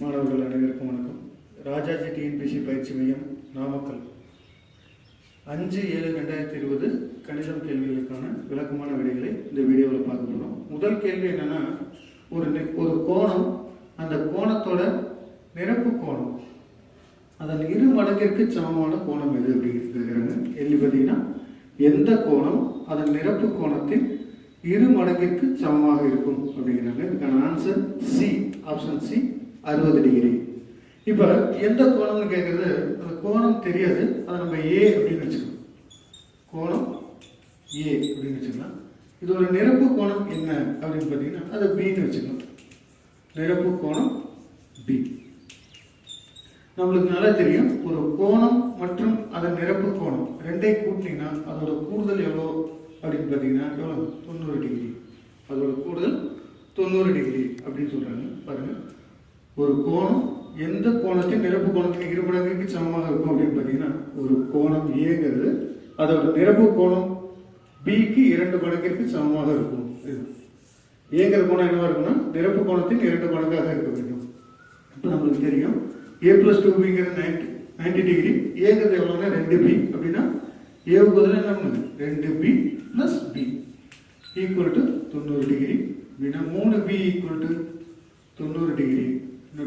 மாணவர்கள் அனைவருக்கும் வணக்கம். ராஜாஜி டிஎன்பிசி பயிற்சி மையம் நாமக்கல் 5/7/2020 கணிதம் கேள்விகளுக்கான விளக்கமான விடைகளை இந்த வீடியோவில் பார்க்க போகிறோம். முதல் கேள்வி என்னன்னா, ஒரு கோணம், அந்த கோணத்தோட நிரப்பு கோணம் அதன் இரு மடங்கிற்கு சமமான கோணம் எது அப்படிங்கிறது. கேள்வி பார்த்தீங்கன்னா, எந்த கோணம் அதன் நிரப்பு கோணத்தின் இரு மடங்கிற்கு சமமாக இருக்கும் அப்படிங்கிறாங்க. இதுக்கான answer C, option C, 60 degree. இப்போ எந்த கோணம்னு கேட்கறது, அந்த கோணம் தெரியாது, அதை நம்ம ஏ அப்படின்னு வச்சுக்கணும். கோணம் ஏ அப்படின்னு வச்சுக்கலாம். இதோட நிரப்பு கோணம் என்ன அப்படின்னு பார்த்தீங்கன்னா, அதை பின்னு வச்சுக்கலாம். நிரப்பு கோணம் பி. நம்மளுக்கு நல்லா தெரியும், ஒரு கோணம் மற்றும் அதன் நிரப்பு கோணம் ரெண்டே கூட்டினீங்கன்னா அதோட கூடுதல் எவ்வளோ அப்படின்னு பார்த்தீங்கன்னா எவ்வளோ, 90 டிகிரி. அதோட கூடுதல் 90 டிகிரி அப்படின்னு சொல்கிறாங்க. பாருங்கள், ஒரு கோணம் எந்த கோணத்தின் நிரப்பு கோணத்தின் இரு மடங்குக்கு சமமாக இருக்கும் அப்படின்னு பார்த்தீங்கன்னா, ஒரு கோணம் ஏங்கிறது அதோட நிரப்பு கோணம் பிக்கு 2 மடங்கிற்கு சமமாக இருக்கும். ஏங்கிற கோணம் என்னவா இருக்குன்னா, நிரப்பு கோணத்தின் 2 மடங்காக இருக்க வேண்டும். இப்போ நம்மளுக்கு தெரியும், a+2bங்கிறது 90 டிகிரி, ஏங்கிறது எவ்வளோன்னா 2b. அப்படின்னா ஏவுக்கு பதிலாக என்ன பண்ணுது, 2b + b equal to 90 degree. அப்படின்னா 3b equal to 90 degree,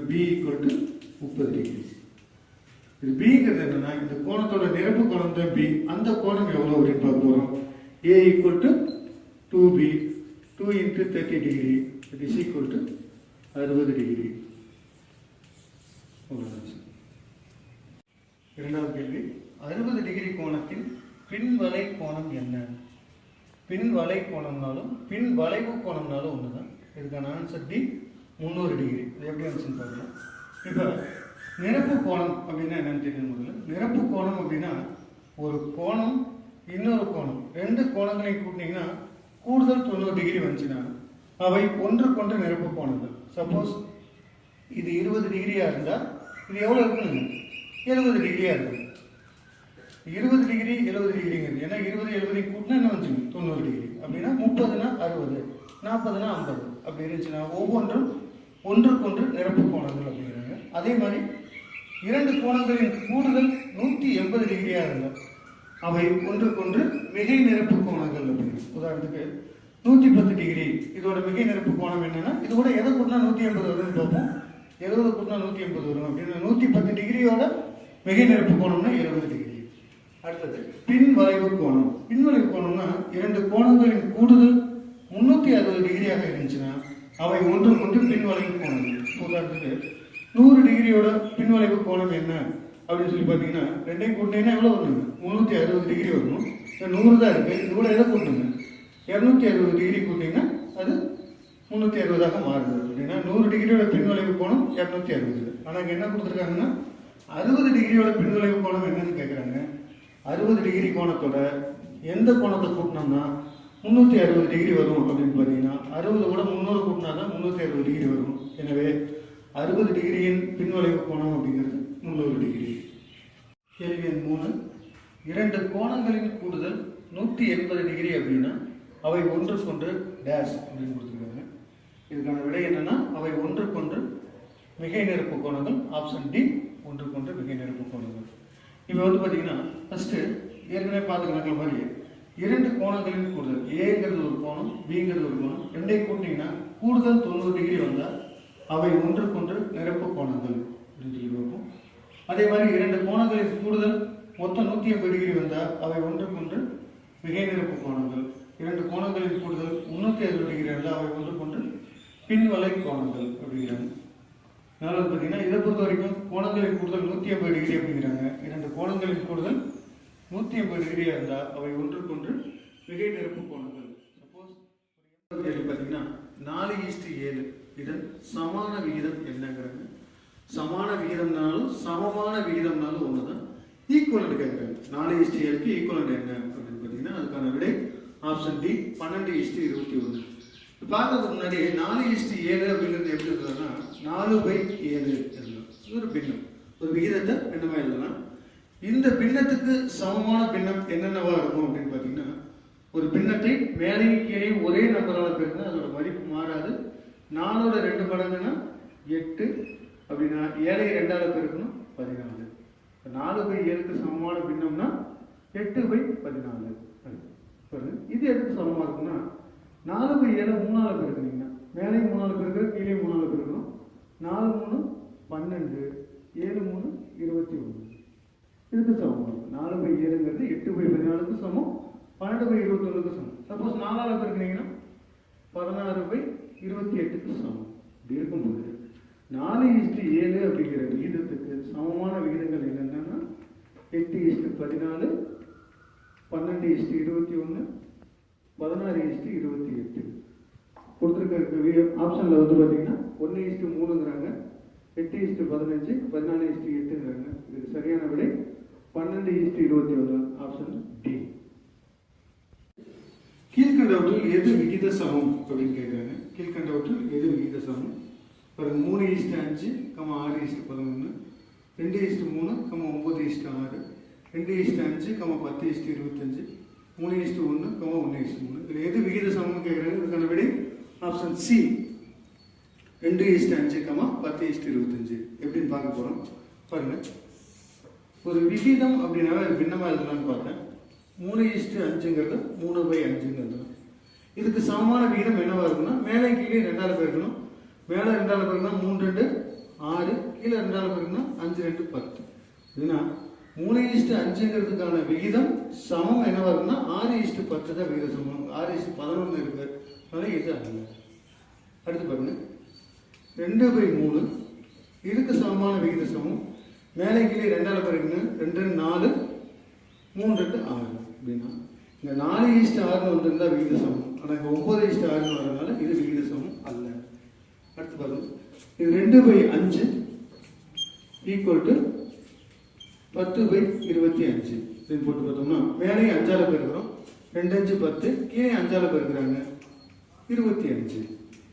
b equal to 30 degree. இது பிங்கிறது என்னன்னா, இந்த கோணத்தோட நிரப்பு கோணம் தான் b. அந்த கோணம் எவ்வளோ அப்படின்னு பார்க்க போகிறோம். a equal to 2b, 2 × 30 degree, it is equal to 60 degree. இரண்டாவது கேள்வி, 60 டிகிரி கோணத்தின் பின்வளை கோணம் என்ன? பின்வளை கோணம்னாலும் பின் வளைவு கோணம்னாலும் ஒன்று தான். இதுக்கான ஆன்சர் டி, 300 டிகிரி. இது எப்படி ஆன்சர் பார்க்கலாம். இப்போ நிரப்பு கோணம் அப்படின்னா என்னன்னு தெரியும். முதல்ல நிரப்பு கோணம் அப்படின்னா, ஒரு கோணம் இன்னொரு கோணம் ரெண்டு கோணங்களையும் கூட்டினீங்கன்னா கூடுதல் 90 டிகிரி வந்துச்சுன்னா அவை ஒன்றுக்கொன்று நிரப்பு கோணங்கள். சப்போஸ் இது 20 டிகிரியாக இருந்தால் இது எவ்வளோ இருக்குன்னு 70 டிகிரியாக இருக்கும். 20 டிகிரி 70 டிகிரிங்கிறது ஏன்னா 20 70 கூட்டினா என்ன வந்துச்சுங்க, 90 டிகிரி. அப்படின்னா 30னா 60, 40னா 50 அப்படி இருந்துச்சுன்னா ஒவ்வொன்றும் ஒன்றுக்கொன்று நிரப்பு கோணங்கள் அப்படிங்கிறாங்க. அதே மாதிரி இரண்டு கோணங்களின் கூடுதல் 180 டிகிரியாக இருந்தால் அவை ஒன்றுக்கொன்று மிகை நிரப்பு கோணங்கள் அப்படிங்கிறது. உதாரணத்துக்கு 110 டிகிரி, இதோட மிகை நிரப்பு கோணம் என்னன்னா, இது கூட எதை கூட்டினா 180 வரும்னு பார்ப்போம். 70 கூட்டினா 180 வரும். அப்படின்னா 110 டிகிரியோட மிகை நிரப்பு கோணம்னா 70 டிகிரி. அடுத்தது பின்வளைவு கோணம். பின்வளைவு கோணம்னா, இரண்டு கோணங்களின் கூடுதல் 360 டிகிரியாக இருந்துச்சுன்னா அவை ஒன்றுக்கொன்று பின்வளைவு கோணங்கள். உதாரணத்துக்கு 100 டிகிரியோட பின்வளைவு கோணம் என்ன அப்படின்னு சொல்லி பார்த்தீங்கன்னா, ரெண்டையும் கூட்டினீங்கன்னா எவ்வளோ வரணுங்க, 360 டிகிரி வரணும். 100 தான் இருக்கு, இது கூட எதை கூட்டணுங்க, 260 டிகிரி கூட்டிங்கன்னா அது 360ஆக மாறுது. அப்படின்னா 100 டிகிரியோட பின்வளைவு கோணம் 260. ஆனால் இங்கே என்ன கொடுத்துருக்காங்கன்னா, 60 டிகிரியோட பின்வளைவு கோணம் என்னன்னு கேட்குறாங்க. 60 டிகிரி கோணத்தோட எந்த கோணத்தை கூட்டினோம்னா 360 டிகிரி வரும் அப்படின்னு பார்த்தீங்கன்னா, 60 கூட 300 கூட்டினா தான் 360 டிகிரி வரும். எனவே 60 டிகிரியின் பின்வளைவு கோணம் அப்படிங்கிறது 300 டிகிரி. கேள்வி எண் 3, இரண்டு கோணங்களின் கூடுதல் 180 டிகிரி அப்படின்னா அவை ஒன்றுக்கொன்று டேஷ் அப்படின்னு கொடுத்துருக்காங்க. இதுக்கான விடை என்னன்னா, அவை ஒன்றுக்கொன்று மிகை நிரப்பு கோணங்கள். ஆப்ஷன் டி, ஒன்றுக்கொன்று மிகை நிரப்பு கோணங்கள். இப்போ வந்து பார்த்தீங்கன்னா, ஃபஸ்ட்டு ஏற்கனவே பார்த்துக்கிற மாதிரி இரண்டு கோணங்களின் கூடுதல், ஏங்கிறது ஒரு கோணம், பிங்கிறது ஒரு கோணம், ரெண்டையும் கூட்டிங்கன்னா கூடுதல் 90 டிகிரி வந்தால் அவை ஒன்றுக்கொன்று நிரப்பு கோணங்கள் அப்படின்னு சொல்லி பார்ப்போம். அதே மாதிரி இரண்டு கோணங்களின் கூடுதல் மொத்தம் 180 டிகிரி வந்தால் அவை ஒன்றுக்கொன்று மிகை நிரப்பு கோணங்கள். இரண்டு கோணங்களின் கூடுதல் 360 டிகிரி இருந்தால் அவை ஒன்றுக்கொன்று பின்வளை கோணங்கள் அப்படிங்கிறாங்க. அதனால பார்த்தீங்கன்னா, இதை பொறுத்த வரைக்கும் கோணங்களின் கூடுதல் 180 டிகிரி அப்படிங்கிறாங்க. இரண்டு கோணங்களின் கூடுதல் 180 டிகிரியாக இருந்தால் அவை ஒன்றுக்கொன்று மிகை நிரப்பு கோணங்கள். சப்போஸ் கேள்வி பார்த்தீங்கன்னா, 4:7 இதன் சமான விகிதம் என்னங்கிறாங்க. சமான விகிதம்னாலும் சமமான விகிதம்னாலும் ஒன்று தான். ஈக்குவலண்ட் கேட்குறாங்க. 4:7க்கு ஈக்குவலண்ட் என்ன அப்படின்னு பார்த்தீங்கன்னா, அதுக்கான விடை ஆப்ஷன் டி, 12:21. பார்க்கறதுக்கு முன்னாடி 4:7 அப்படிங்கிறது எப்படி இருக்குதுன்னா, 4/7 எழுதலாம். இது ஒரு பின்னம், ஒரு விகிதத்தை பின்னமாக எழுதலாம். இந்த பின்னத்துக்கு சமமான பின்னம் என்னென்னவா இருக்கும் அப்படின்னு பார்த்தீங்கன்னா, ஒரு பின்னத்தை மேலையும் கீழே ஒரே நம்பரால் பெருங்க, அதோட மதிப்பு மாறாது. 4ஓட 2 மடங்குன்னா 8, அப்படின்னா 7 2ஆல் பெருக்கணும் 14. 4/7க்கு சமமான பின்னம்னா 8/14. இது எதுக்கு சமமாக இருக்குன்னா 4/7 3ஆல் பெருக்குனீங்கன்னா மேலே 3ஆல் பெருக்கிற கீழே 3ஆல் பெருக்கணும். 4 3 12, 7 3 21. இதுக்கு சமம். 4/7ங்கிறது 8/14க்கு சமம், 12/21க்கு சமம். சப்போஸ் 4ஆல் பெருக்கினீங்கன்னா 16/28க்கு சமம். இப்படி இருக்கும்போது 4:7 அப்படிங்கிற விகிதத்துக்கு சமமான விகிதங்கள் என்னென்னா 8:14, 12:21, 16:28. கொடுத்துருக்க ஆப்ஷனில் வந்து பார்த்தீங்கன்னா 1:3ங்கிறாங்க, 8:15, 14:8ங்கிறாங்க. இதுக்கு சரியான விடை 12:21, ஆப்ஷன் டி. கீழ்கண்டவற்றில் எது விகித சமம் அப்படின்னு கேட்குறாங்க. கீழ்கண்டவற்றில் எது விகித சமம்? பாருங்க, 3:5, 6:11, 2:3, 9:6, 2:5, 10:25, 3:1, 1:3. இதில் எது விகித சமம்னு கேட்குறாங்க. இதுக்கான விடை ஆப்ஷன் சி, 2:5, 10:25. எப்படின்னு பார்க்க போகிறோம். பாருங்க, ஒரு விகிதம் அப்படின்னாவே அது பின்னமாக எழுதலாம்னு பார்த்தேன். 3:5ங்கிறது 3/5ங்கிறது. இதுக்கு சமமான விகிதம் என்னவா இருக்குன்னா மேலே கீழே 2ஆல் பெருக்கணும். மேலே 2ஆல் பெருக்கினா 3 2 6, கீழே 2ஆல் பெருக்கினா 5 2 10. இதுனா 3:5ங்கிறதுக்கான விகிதம் சமம் என்னவா இருக்குன்னா 6:10 தான் விகித சமம். 6:11 இருக்கு, அதனால இது அல்ல. அடுத்து பாருங்க, 2/3 இதுக்கு சமமான விகித சமம். மேலே கீழே 2ஆல் பெருக்கினா 2 4, 3 2 6. அப்படின்னா இங்கே 4:6 வந்திருந்தா விகித சமம். ஆனால் இங்கே 9:6 வரதுனால இது விகித சமம் அல்ல. அடுத்து பாருங்க, இது 2/5 ஈக்குவல் டு 10/25. இது போட்டு பார்த்தோம்னா மேலே 5ஆல் பெருக்கிறோம், 2 5 10, கீழே 5ஆல் பெருக்கிறாங்க 25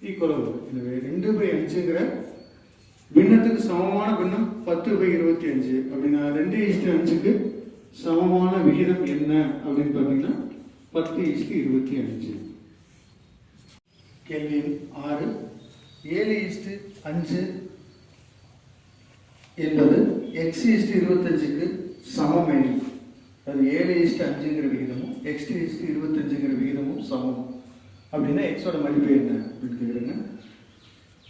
ஈக்குவலாக வரும். எனவே 2/5ங்கிற பின்னத்துக்கு சமமான பின்னம் 10/25. அப்படின்னா 2:5க்கு சமமான விகிதம் என்ன அப்படின்னு பார்த்தீங்கன்னா 10:25. கேள்வி 6, 7:5 என்பது x:25க்கு சமம் எனில், அது 7:5ங்கிற விகிதமும் x:25ங்கிற விகிதமும் சமம் அப்படின்னா எக்ஸோட மதிப்பு என்ன அப்படின்னு கேட்குறாங்க.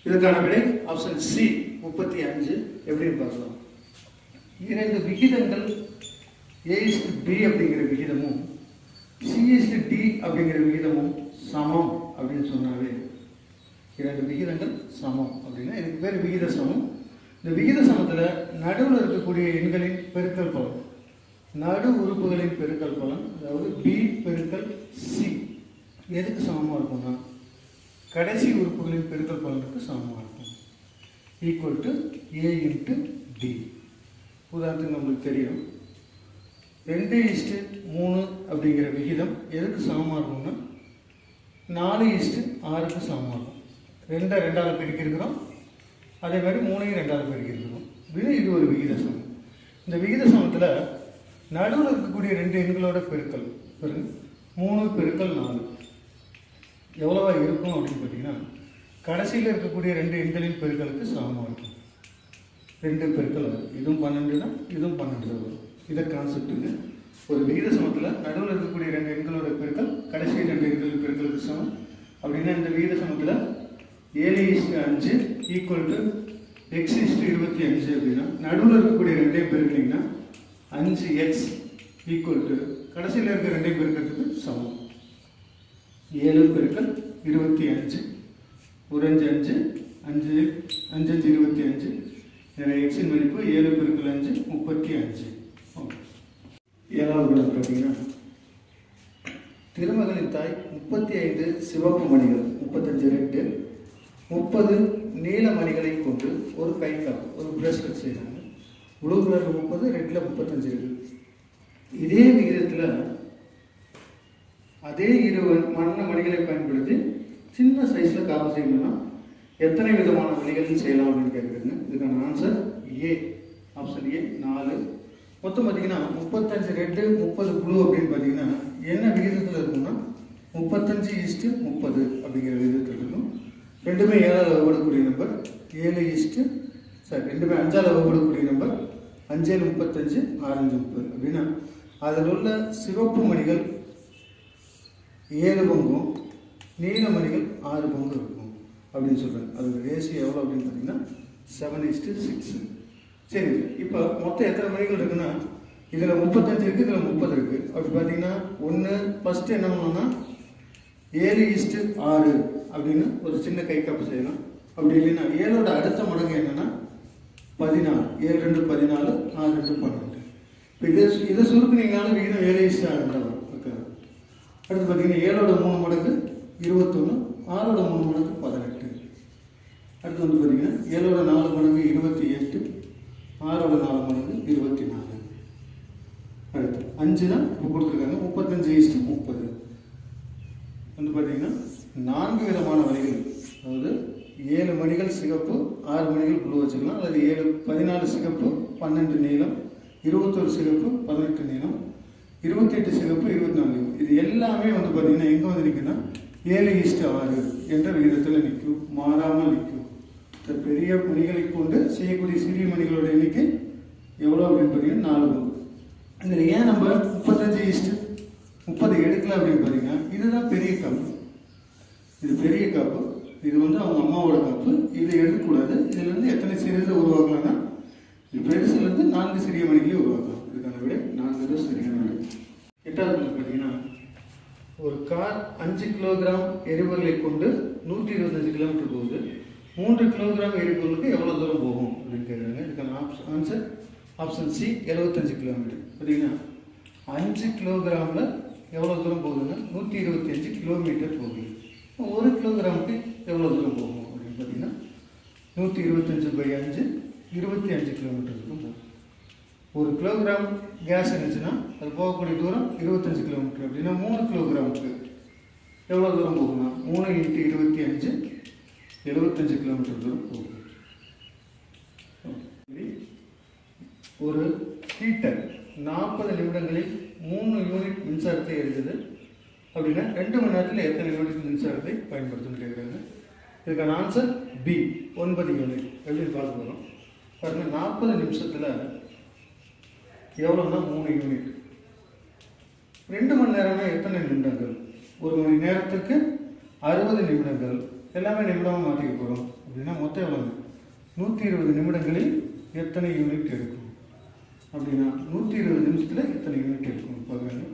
இதுக்கான விடை ஆப்ஷன் சி, 35. எப்படின்னு பார்க்கலாம். 2 விகிதங்கள் a:b அப்படிங்கிற விகிதமும் c:d அப்படிங்கிற விகிதமும் சமம் அப்படின்னு சொன்னாவே 2 விகிதங்கள் சமம் அப்படின்னா இதுக்கு பேர் விகித சமம். இந்த விகித சமத்தில் நடுவில் இருக்கக்கூடிய எண்களின் பெருக்கல் பலன், நடு உறுப்புகளின் பெருக்கல் பலன், அதாவது b பெருக்கல் c எதுக்கு சமமாக இருக்கும்னா கடைசி உறுப்புகளின் பெருக்கல் பலனுக்கு சமமாக இருக்கும். Equal to a into d. உதாரணத்துக்கு நம்மளுக்கு தெரியும் 2:3 அப்படிங்கிற விகிதம் எதுக்கு சமமாக இருக்கும்னா 4:6க்கு சமமாக இருக்கும். 2 2ஆல் பெருக்கியிருக்கிறோம், அதே மாதிரி 3 2ஆல் பெருக்கியிருக்கிறோம். இது ஒரு விகித சமம். இந்த விகித சமத்தில் நடுவில் இருக்கக்கூடிய 2 எண்களோட பெருக்கல் 3 பெருக்கல் 4 எவ்வளவா இருக்கும் அப்படின்னு பார்த்தீங்கன்னா கடைசியில் இருக்கக்கூடிய 2 எண்களின் பெருக்கலுக்கு சமமாக இருக்கும். 2 பெருக்கல் இதுவும் 12 தான், இதுவும் 12 தான் வரும். இதை கான்செப்டுங்க. ஒரு விகித சமத்தில் நடுவில் இருக்கக்கூடிய 2 எண்களோட பெருக்கல் கடைசி 2 எண்களின் பெருக்கலுக்கு சமம். அப்படின்னா இந்த விகித சமத்தில் 7:5 ஈக்குவல் டு x:25 அப்படின்னா நடுவில் இருக்கக்கூடிய 2 பெருக்கினீங்கன்னா 5x ஈக்குவல் டு கடைசியில் இருக்கிற 2 பெருக்கிறதுக்கு சமம். 7 பெருக்கல் 25, 1 5 5 5 5 25. எனவே எக்ஸின் மதிப்பு 7 பெருக்கல் 5 35. ஏழாவது கணக்கு பார்த்தீங்கன்னா திருமகளின் தாய் 35 சிவப்பு மணிகள் 35 ரெட்டு 30 நீல மணிகளை கொண்டு ஒரு கை காப்பு ஒரு பிரஸ்லெட் செய்கிறாங்க. ப்ளூ கலரில் 30, ரெட்டில் 35 இருக்கு. இதே விகிதத்தில் அதே 20 வண்ண மணிகளை பயன்படுத்தி சின்ன சைஸில் காப்பு செய்யணும்னா எத்தனை விதமான மணிகள் செய்யலாம் அப்படின்னு கேட்குறேங்க. இதுக்கான ஆன்சர் ஏ, ஆப்ஷன் ஏ 4. மொத்தம் பார்த்தீங்கன்னா 35 ரெட்டு 30 ப்ளூ அப்படின்னு பார்த்தீங்கன்னா என்ன விகிதத்தில் இருக்கும்னா 35:30 அப்படிங்கிற விகிதத்தில் இருக்கும். ரெண்டுமே 7ஆல் வகுக்கக்கூடிய நம்பர். 7:6 சார் ரெண்டுமே 5ஆல் வகுப்படக்கூடிய நம்பர் 5 7 35 6 5 30 அப்படின்னா அதில் உள்ள சிவப்பு மணிகள் 7 பங்கும் நீல மணிகள் 6 பங்கு இருக்கும் அப்படின்னு சொல்கிறாங்க. அதோட ரேஷியோ எவ்வளோ அப்படின்னு பார்த்தீங்கன்னா 7:6. சரி, இப்போ மொத்தம் எத்தனை மணிகள் இருக்குன்னா இதில் 35 இருக்குது, இதில் 30 இருக்குது. அப்படி பார்த்தீங்கன்னா ஒன்று ஃபஸ்ட்டு என்ன பண்ணோம்னா 7:6 அப்படின்னு ஒரு சின்ன கை காப்பு செய்யலாம். அப்படி இல்லைன்னா 7ஓட அடுத்த மடங்கு என்னென்னா 14. 7 2 14, 6 2 12. இப்போ இதை சுருக்குனீங்கனாலும் விகிதம் 7:6 தான் வரும். ஓகே. அடுத்து பார்த்தீங்கன்னா 7ஓட 3 மடங்கு 21, 6ஓட 3 மடங்கு 18. அடுத்து வந்து பார்த்தீங்கன்னா 7ஓட 4 மடங்கு 28, 6ஓட 4 மடங்கு 24. அடுத்து 5 தான் இப்போ கொடுத்துருக்காங்க. 35:30 வந்து பார்த்தீங்கன்னா 4 விதமான வழிகள். அதாவது 7 மணிகள் சிகப்பு, 6 மணிகள் ப்ளூ வச்சுக்கலாம். அல்லது 14 சிகப்பு, 12 நீளம், 21 சிகப்பு, 18 நீளம், 28 சிகப்பு, 24 நீளம். இது எல்லாமே வந்து பார்த்தீங்கன்னா எங்கே வந்து நிற்குன்னா 7:6 என்ற விகிதத்தில் நிற்கும், மாறாமல் நிற்கும். பெரிய மணிகளை கொண்டு செய்யக்கூடிய சிறிய மணிகளோட எண்ணிக்கை எவ்வளோ அப்படின்னு பார்த்தீங்கன்னா 4 பங்கு. இதில் ஏன் நம்ம 35:30 எடுக்கல அப்படின்னு பார்த்தீங்கன்னா இதுதான் பெரிய காப்பு. இது பெரிய காப்பு. இது வந்து அவங்க அம்மாவோட காப்பு. இதை எடுக்கக்கூடாது. இதுலேருந்து எத்தனை சிறியதை உருவாக்கலாம்னா இது பெருசுலேருந்து 4 சிறிய மணிகளே உருவாக்கலாம். இதுக்கான விட 4 தான் சரியான விட. 8வது பார்த்தீங்கன்னா ஒரு கார் 5 கிலோகிராம் எரிபொருளை கொண்டு 125 கிலோமீட்டர் போகுது. 3 கிலோகிராம் எரிபொருளுக்கு எவ்வளோ தூரம் போகும் அப்படின்னு கேட்குறாங்க. இதுக்கான ஆன்சர் ஆப்ஷன் சி 75 கிலோமீட்டர். பார்த்தீங்கன்னா 5 கிலோகிராமில் எவ்வளோ தூரம் போகுதுன்னா 125 கிலோமீட்டர் போகுது. 1 கிலோகிராமுக்கு எவ்வளோ தூரம் போகும் அப்படின்னு பார்த்தீங்கன்னா 125/5 25 கிலோமீட்டர் தூரம் போகும். 1 கிலோகிராம் கேஸ் இருந்துச்சுன்னா அது போகக்கூடிய தூரம் 25 கிலோமீட்டர். அப்படின்னா 3 கிலோகிராமுக்கு எவ்வளோ தூரம் போகும்னா 3 × 25 75 கிலோமீட்டர் தூரம் போகும். ஒரு ஹீட்டர் 40 நிமிடங்களில் 3 யூனிட் மின்சாரத்தை எடுக்குது அப்படின்னா 2 மணி நேரத்தில் எத்தனை யூனிட் மின்சாரத்தை பயன்படுத்துன்னு கேட்குறாங்க. இதுக்கான ஆன்சர் பி 9 யூனிட். எப்படின்னு பார்க்க போகிறோம் பாருங்கள். 40 நிமிஷத்தில் எவ்வளோன்னா 3 யூனிட். 2 மணி நேரம்னா எத்தனை நிமிடங்கள்? 1 மணி நேரத்துக்கு 60 நிமிடங்கள். எல்லாமே நிமிடமாக மாற்றிக்க போகிறோம் அப்படின்னா மொத்தம் எவ்வளோ? 120 நிமிடங்களில் எத்தனை யூனிட் எடுக்கும் அப்படின்னா 120 நிமிஷத்தில் எத்தனை யூனிட் எடுக்கும் பார்க்குறாங்க.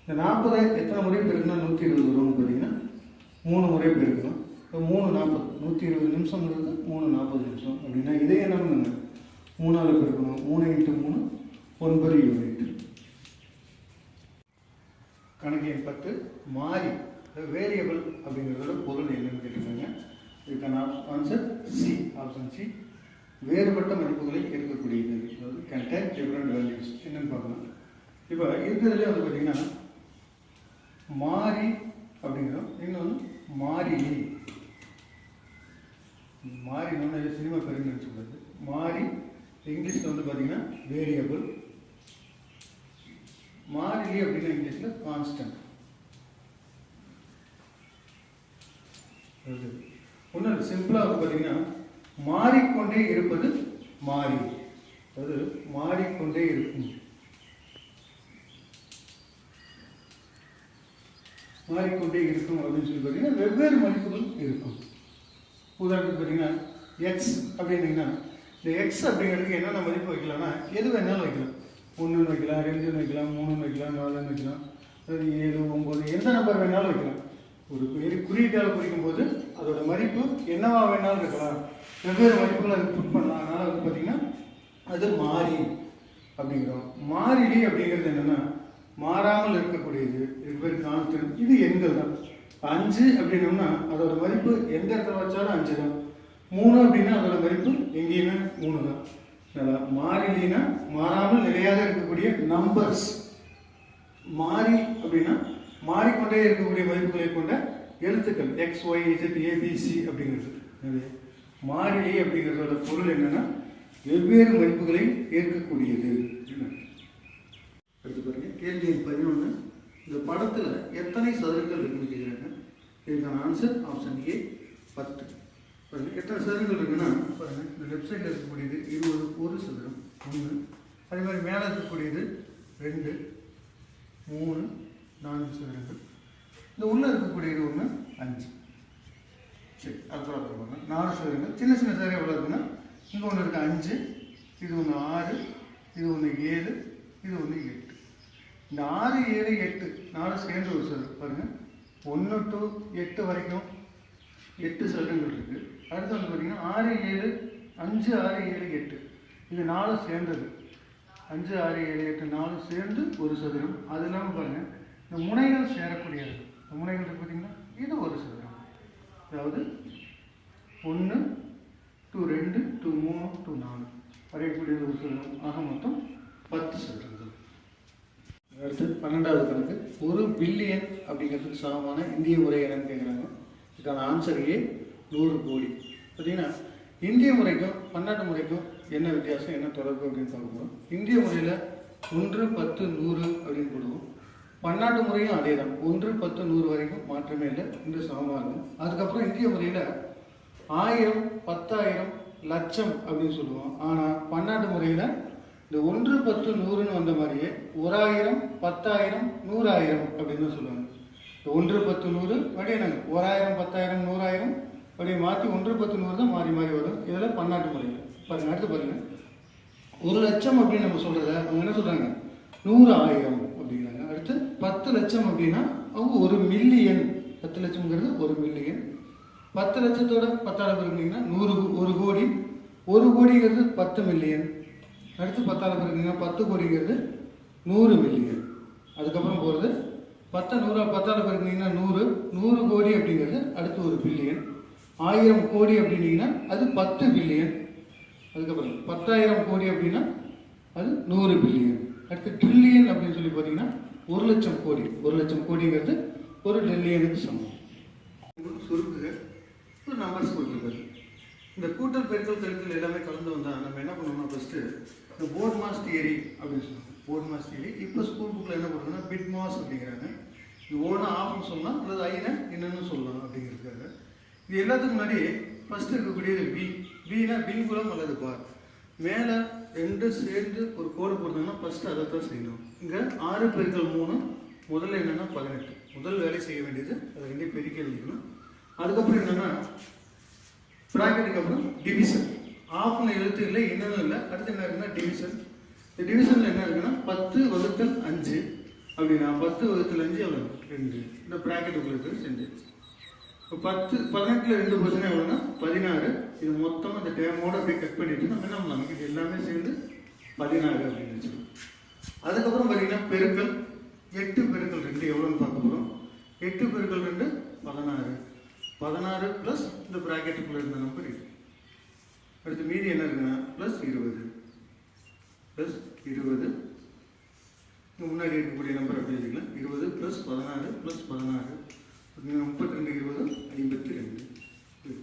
இந்த 40 எத்தனை முறை பெருக்குன்னா 120 வரும்னு பார்த்தீங்கன்னா 3 முறை பெருக்கணும். இப்போ 3 40, 120 நிமிஷங்கிறது 3 40 நிமிஷம் அப்படின்னா இதே என்ன பண்ணுங்க 3ஆல் பெருக்கணும். 3 × 3 9 யூனிட். கணக்கு எண் 10 மாறி வேரியபிள் அப்படிங்கிறதோட பொருள் என்னன்னு கேட்டிருக்காங்க. இதுக்கான ஆன்சர் சி ஆப்ஷன் சி வேறுபட்ட மதிப்புகளை இருக்கக்கூடியது. அதாவது கண்டெயின் டிஃப்ரெண்ட் வேல்யூஸ் என்னன்னு பார்க்கலாம். இப்போ இருக்கிறதுலே வந்து பார்த்தீங்கன்னா மாறி அப்படிங்கிறோம். இன்னொன்று மாறிலி. மாறினோன்னு சினிமா பெருங்கன்னு சொல்கிறது. மாறி இங்கிலீஷில் வந்து பார்த்தீங்கன்னா வேரியபிள். மாறிலி அப்படின்னா இங்கிலீஷில் கான்ஸ்டன்ட். ஒன்று சிம்பிளாக வந்து பார்த்தீங்கன்னா மாறிக்கொண்டே இருப்பது மாறி. அதாவது மாறிக்கொண்டே இருக்கும். மாறிக்கொண்டே இருக்கும் அப்படின்னு சொல்லி பார்த்தீங்கன்னா வெவ்வேறு மதிப்புகள் இருக்கும். உதாரணத்துக்கு பார்த்தீங்கன்னா எக்ஸ் அப்படின்னீங்கன்னா இந்த எக்ஸ் அப்படிங்கிறதுக்கு என்னென்ன மதிப்பு வைக்கலாம்னா எது வேணாலும் வைக்கலாம். 1 வைக்கலாம், 2 வைக்கலாம், 3 வைக்கலாம், 4 வைக்கலாம், 7 9 எந்த நம்பர் வேணாலும் வைக்கலாம். ஒரு குறியீட்டால் குறிக்கும்போது அதோட மதிப்பு என்னவா வேணாலும் இருக்கலாம். வெவ்வேறு மதிப்புகளை அது புட் பண்ணலாம். அதனால் வந்து பார்த்திங்கன்னா அது மாறி அப்படிங்கிறோம். மாறிலி அப்படிங்கிறது என்னென்னா மாறாமல் இருக்கக்கூடியது. இது பேர் கான்ஸ்டன்ட். இது எண்கள் தான். 5 அப்படின்னோம்னா அதோட மதிப்பு எந்த இடத்துல வச்சாலும் 5 தான். 3 அப்படின்னா அதோட மதிப்பு எங்கேயுமே 3 தான். அதனால் மாறிலினா மாறாமல் நிலையாக இருக்கக்கூடிய நம்பர்ஸ். மாறி அப்படின்னா மாறிக்கொண்டே இருக்கக்கூடிய மதிப்புகளை கொண்ட எழுத்துக்கள் எக்ஸ் ஒய் இசட் ஏபிசி அப்படிங்கிறது. மாறிலி அப்படிங்கிறதோட பொருள் என்னன்னா வெவ்வேறு மதிப்புகளை ஏற்கக்கூடியது. அடுத்து பாருங்க கேள்வி எண் 11. இந்த படத்தில் எத்தனை சதுரங்கள் இருக்குன்னு கேட்குறாங்க. இதுக்கான ஆன்சர் ஆப்ஷன் ஏ 10. பாருங்கள் எத்தனை சதுரங்கள் இருக்குன்னா பாருங்கள், இந்த லெஃப்ட் சைடில் இருக்கக்கூடியது இது ஒரு சதுரம் 1, அதே மாதிரி மேலே இருக்கக்கூடியது 2, 3, 4 சதுரங்கள், இந்த உள்ளே இருக்கக்கூடியது 1, 5. சரி, அதுக்கப்புறம் பாருங்கள் 4 சதுரங்கள். சின்ன சின்ன சதுரம் எவ்வளோ இருக்குன்னா, இங்கே ஒன்று இருக்குது 5, இது ஒன்று 6, இது ஒன்று 7, இது ஒன்று 8. இந்த 6, 7, 8 4 சேர்ந்து ஒரு சதுரம் பாருங்கள். 1 to 8 வரைக்கும் 8 சதுரங்கள் இருக்குது. அடுத்து வந்து பார்த்தீங்கன்னா 6, 7, 5, 6, 7, 8 இது 4 சேர்ந்தது. 5, 6, 7, 8 4 சேர்ந்து ஒரு சதுரம். அது இல்லாமல் பாருங்கள், இந்த முனைகள் சேரக்கூடியது. இந்த முனைகள் இருக்குது பார்த்தீங்கன்னா, இது ஒரு சதுரம். அதாவது 1 to 2 to 3 to 4 வரையக்கூடியது ஒரு சதுரம். ஆக மொத்தம் 10 சதுரங்கள். அடுத்து 12வது கணக்கு. 1 பில்லியன் அப்படிங்கிறதுக்கு சமமான இந்திய முறை என்னன்னு கேட்குறாங்க. இதுக்கான ஆன்சர் ஏ 100 கோடி. பார்த்தீங்கன்னா இந்திய முறைக்கும் பன்னாட்டு முறைக்கும் என்ன வித்தியாசம், என்ன தொடர்பு அப்படின்னு பார்க்குறோம். இந்திய முறையில் 1, 10, 100 அப்படின்னு போடுவோம். பன்னாட்டு முறையும் அதே தான், 1, 10, 100 வரைக்கும் மாற்றமே இல்லை, இந்த சமமாக இருக்கும். அதுக்கப்புறம் இந்திய முறையில் 1000, 10,000, லட்சம் அப்படின்னு சொல்லுவோம். ஆனால் பன்னாட்டு முறையில் இந்த 1, 10, 100ன்னு வந்த மாதிரியே 1000, 10,000, 100,000 அப்படின்னு தான் சொல்லுவாங்க. இந்த 1, 10, 100 அப்படியே நாங்கள் 1000, 10,000, 100,000 அப்படியே மாற்றி 1, 10, 100 தான் மாறி மாறி வரும். இதில் பன்னாட்டு முறையில் பாருங்கள். அடுத்து பாருங்கள், 1 லட்சம் அப்படின்னு நம்ம சொல்கிறத அவங்க என்ன சொல்கிறாங்க, 100,000 அப்படிங்கிறாங்க. அடுத்து 10 லட்சம் அப்படின்னா அவங்க 1 மில்லியன். 10 லட்சம்ங்கிறது 1 மில்லியன். 10 லட்சத்தோட 10,000 இருக்குங்கன்னா 100 கோடி. 1 கோடிங்கிறது 10 மில்லியன். அடுத்து 10,000 இருக்குங்க, 10 கோடிங்கிறது 100 மில்லியன். அதுக்கப்புறம் போகிறது 10,000 இருக்குங்கன்னா 100 கோடி அப்படிங்கிறது அடுத்து 1 பில்லியன். 1000 கோடி அப்படின்னீங்கன்னா அது 10 பில்லியன். அதுக்கப்புறம் 10,000 கோடி அப்படின்னா அது 100 பில்லியன். அடுத்து ட்ரில்லியன் அப்படின்னு சொல்லி பார்த்தீங்கன்னா 1 லட்சம் கோடி. 1 லட்சம் கோடிங்கிறது 1 ட்ரில்லியனுக்கு சமம். சுருக்குக ஒரு நம்பர்ஸ் கொடுத்துருக்காரு. இந்த கூட்டல் பெருக்கல் கழித்தல் எல்லாமே கலந்து வந்தால் நம்ம என்ன பண்ணோம்னா, ஃபஸ்ட்டு இந்த போர்ட் மாஸ் தியரி அப்படின்னு சொல்லுவோம். போர்ட் மாஸ் தியரி இப்போ ஸ்கூல் புக்கில் என்ன பண்ணுறதுன்னா பிட் மாஸ் அப்படிங்கிறாங்க. இது ஓனா ஆஃப்னு சொல்லலாம், அல்லது ஐனா என்னன்னு சொல்லலாம் அப்படிங்கிறதுக்காக. இது எல்லாத்துக்கும் முன்னாடி ஃபஸ்ட்டு இருக்கக்கூடியது பினா பின்புலம் அல்லது பார். மேலே 2 சேர்ந்து ஒரு கோடு போடுறதுன்னா ஃபஸ்ட்டு அதை தான் செய்யணும். இங்கே 6 பெருக்கல் 3 முதல்ல என்னென்னா 18. முதல் வேலை செய்ய வேண்டியது அதை 2 பெருக்கி எழுதிக்கணும். அதுக்கப்புறம் என்னென்னா ப்ராக்கெட்டுக்கு அப்புறம் டிவிஷன். ஆஃப்னு எழுத்து இல்லை, என்னன்னு இல்லை. அடுத்து என்ன இருக்குன்னா டிவிஷன். இந்த டிவிஷனில் என்ன இருக்குன்னா 10 வகுத்தல் 5 அப்படின்னா 10 வகுத்தல் 5 எவ்வளோ 2. இந்த ப்ராக்கெட்டுக்குள்ள இருக்கிறது சென்டென்ஸ். இப்போ 18ல் 2% எவ்வளோன்னா 16. இது மொத்தமாக இந்த டேமோடு அப்படியே கட் பண்ணிட்டு நம்ம என்ன பண்ணலாம், இது எல்லாமே சேர்ந்து 16 அப்படின்னு வச்சுக்கணும். அதுக்கப்புறம் பார்த்தீங்கன்னா பெருக்கல் 8 பெருக்கல் 2 எவ்வளோன்னு பார்க்க போகிறோம். 8 பெருக்கல் 2 16. 16 ப்ளஸ் இந்த ப்ராக்கெட்டுக்குள்ளே இருந்த நம்பர் இது. அடுத்து மீதி என்ன இருக்குன்னா ப்ளஸ் 20 ப்ளஸ் 20. முன்னாடி இருக்கக்கூடிய நம்பர் அப்படி வச்சுக்கலாம். 20 ப்ளஸ் 16 ப்ளஸ் 16 32, 20, 52.